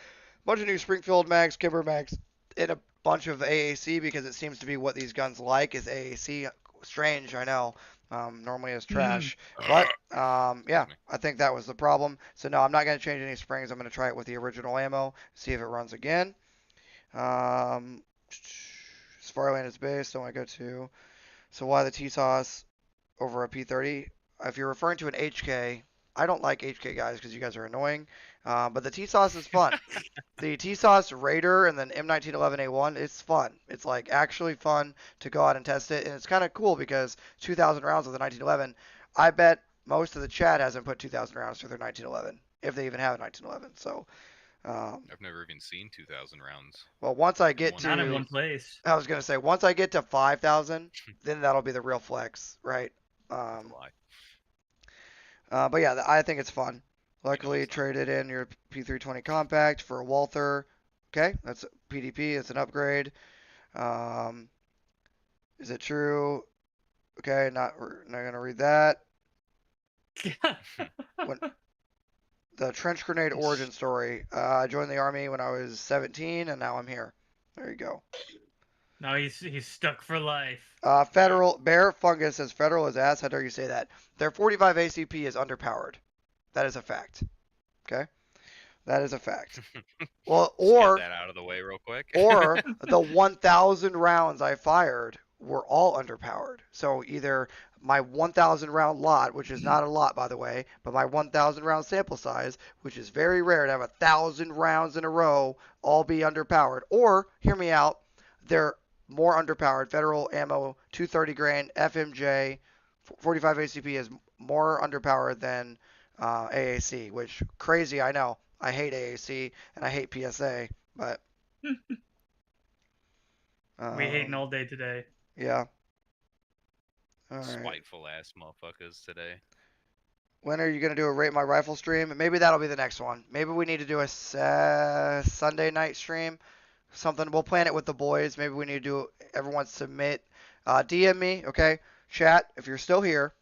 Kimber mags, and a bunch of AAC because it seems to be what these guns like is AAC. Strange, I know. Normally it's trash, but yeah, I think that was the problem. So no, I'm not going to change any springs. I'm going to try it with the original ammo, see if it runs again. Safariland is base. Don't want to go to. So why the T-sauce over a P30? If you're referring to an HK, I don't like HK guys because you guys are annoying. But the T-sauce is fun. The T-sauce Raider and then M1911A1, it's fun. It's like actually fun to go out and test it, and it's kind of cool because 2,000 rounds with a 1911. I bet most of the chat hasn't put 2,000 rounds through their 1911, if they even have a 1911. So. I've never even seen 2,000 rounds. Well, once I get to. Not in one place. I was gonna say once I get to 5,000, then that'll be the real flex, right? But yeah, I think it's fun. Luckily, traded in your P320 compact for a Walther. Okay, that's PDP. It's an upgrade. Is it true? Okay, we're not gonna read that. The trench grenade origin story. I joined the army when I was 17, and now I'm here. There you go. Now he's stuck for life. Federal Bear Fungus says federal is ass. How dare you say that? Their 45 ACP is underpowered. That is a fact. Okay, that is a fact. Well, or get that out of the way real quick. Or the 1,000 rounds I fired were all underpowered. So either my 1,000 round lot, which is not a lot by the way, but my 1,000 round sample size, which is very rare to have 1,000 rounds in a row all be underpowered, or hear me out, they're more underpowered. Federal ammo 230 grain FMJ 45 ACP is more underpowered than AAC, which crazy, I know. I hate AAC and I hate PSA, but We hating all day today. yeah. All right. Spiteful ass motherfuckers today. When are you gonna do a rate my rifle stream? Maybe that'll be the next one. Maybe we need to do a Sunday night stream. Something we'll plan it with the boys. Maybe we need to do everyone submit. DM me, okay? Chat, if you're still here,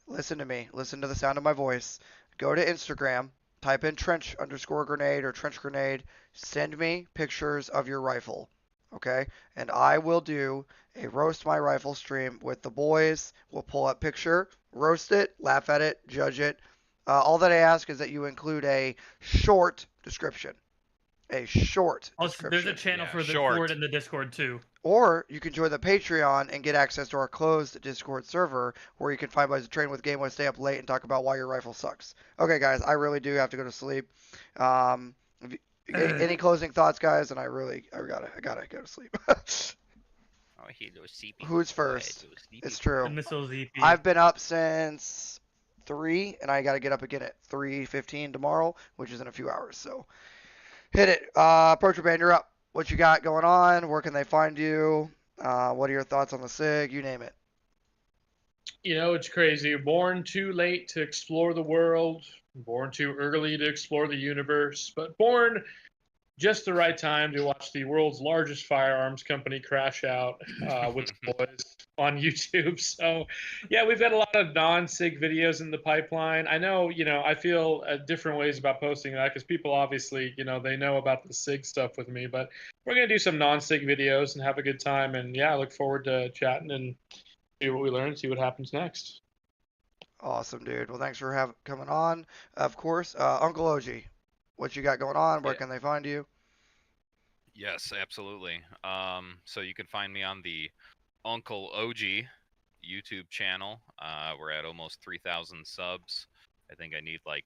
listen to me. Listen to the sound of my voice. Go to Instagram, type in trench_grenade or trench grenade. Send me pictures of your rifle, okay? And I will do a roast my rifle stream with the boys. We'll pull up picture, roast it, laugh at it, judge it. All that I ask is that you include a short description. A short Also, there's a description. channel Yeah, for short. it in the Discord too. Or you can join the Patreon and get access to our closed Discord server where you can find ways to train with Game One, stay up late, and talk about why your rifle sucks. Okay, guys, I really do have to go to sleep. Any closing thoughts, guys? And I gotta go to sleep. Oh, he was sleepy. Who's first? It's true. The missiles EP. I've been up since 3, and I gotta get up again at 3:15 tomorrow, which is in a few hours. So hit it. Approacher Band, you're up. What you got going on? Where can they find you? What are your thoughts on the SIG? You name it. You know, it's crazy. Born too late to explore the world, born too early to explore the universe, but born just the right time to watch the world's largest firearms company crash out with the boys on YouTube. So, yeah, we've got a lot of non-SIG videos in the pipeline. I know, I feel different ways about posting that because people obviously, they know about the SIG stuff with me, but we're going to do some non-SIG videos and have a good time. And, yeah, I look forward to chatting and see what we learn, see what happens next. Awesome, dude. Well, thanks for coming on. Of course, Uncle OG, what you got going on? Where can they find you? Yes, absolutely. So you can find me on the Uncle OG YouTube channel. We're at almost 3,000 subs. I think I need like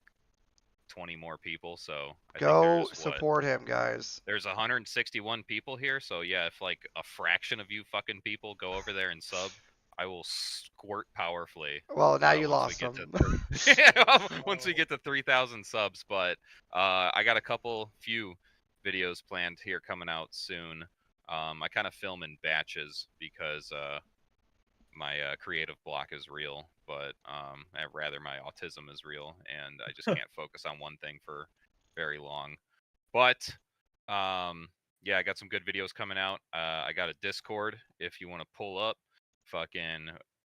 20 more people. So go support him, guys. There's 161 people here. So yeah, if like a fraction of you fucking people go over there and sub, I will squirt powerfully. Well, now you lost them. Once we get to 3,000 subs, but I got a few videos planned here coming out soon. I kind of film in batches because my creative block is real, but rather my autism is real, and I just can't focus on one thing for very long. But yeah, I got some good videos coming out. I got a Discord if you want to pull up. Fucking,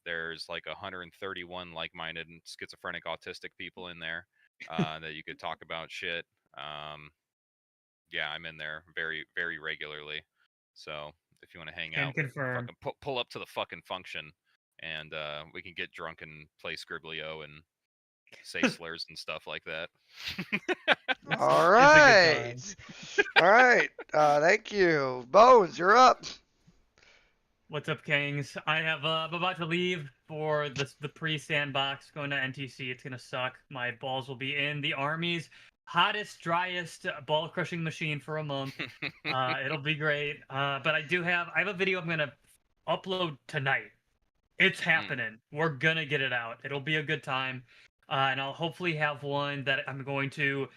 there's like 131 like-minded schizophrenic autistic people in there that you could talk about shit. Yeah, I'm in there very, very regularly. So if you want to hang out, fucking pull up to the fucking function, and we can get drunk and play Scribblio and say slurs and stuff like that. All right. All right. Thank you. Bones, you're up. What's up, Kings? I'm about to leave for the pre-sandbox, going to NTC. It's gonna suck. My balls will be in the Army's hottest, driest ball crushing machine for a month. It'll be great. But I have a video I'm gonna upload tonight. It's happening. We're gonna get it out. It'll be a good time. And I'll hopefully have one that I'm going to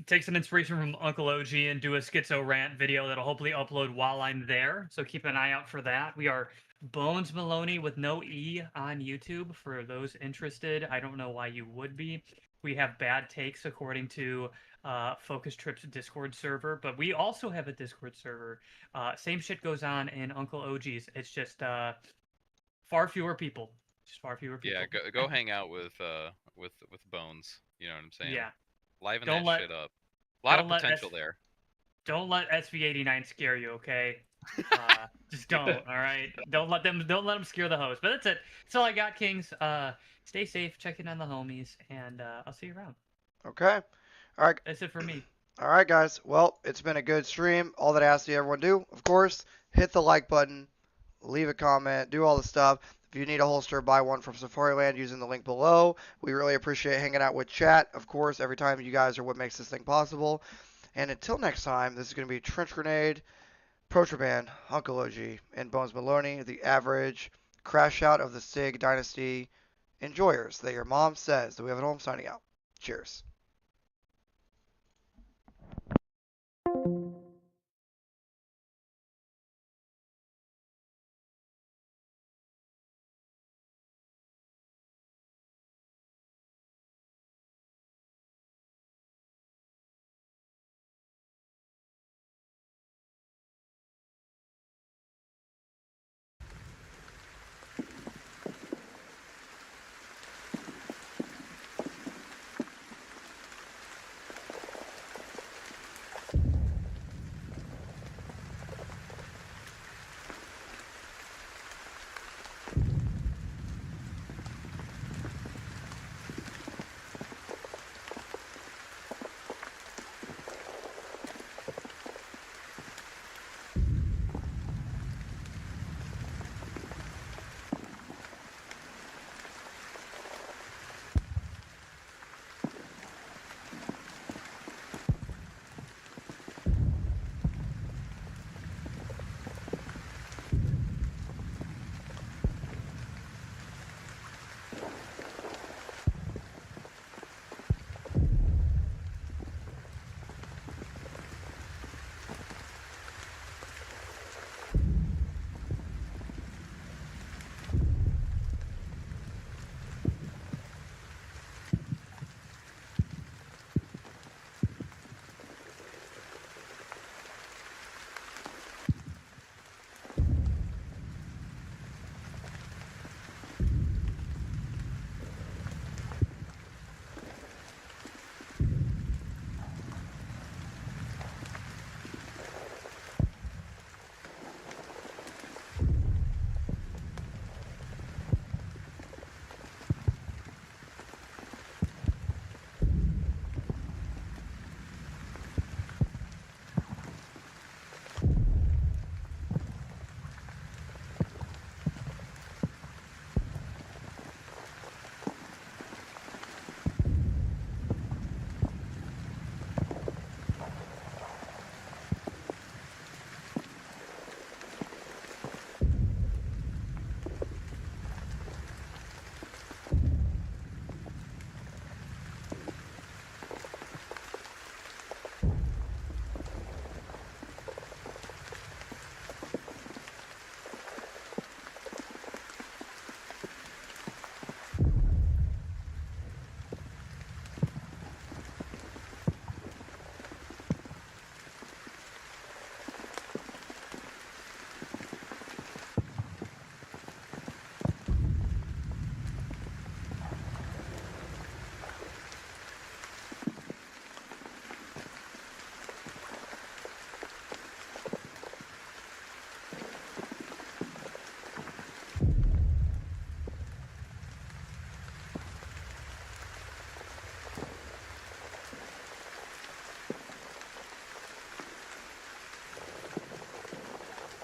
take some inspiration from Uncle OG and do a schizo rant video that'll hopefully upload while I'm there. So keep an eye out for that. We are Bones Maloney with no E on YouTube for those interested. I don't know why you would be. We have bad takes according to Focus Trip's Discord server, but we also have a Discord server. Same shit goes on in Uncle OG's. It's just far fewer people. Just far fewer people. Yeah, go hang out with Bones. You know what I'm saying? Yeah. Liven that shit up. A lot of potential there. Don't let SV89 scare you, okay? Just don't. All right. Don't let them scare the host. But that's it. That's all I got, Kings. Stay safe. Check in on the homies, and I'll see you around. Okay. All right. That's it for me. All right, guys. Well, it's been a good stream. All that I ask you everyone do, of course, hit the like button, leave a comment, do all the stuff. If you need a holster, buy one from Safariland using the link below. We really appreciate hanging out with chat, of course, every time. You guys are what makes this thing possible. And until next time, this is going to be Trench Grenade, Protraban, Uncle OG, and Bones Maloney, the average crash out of the SIG Dynasty enjoyers that your mom says that we have at home signing out. Cheers.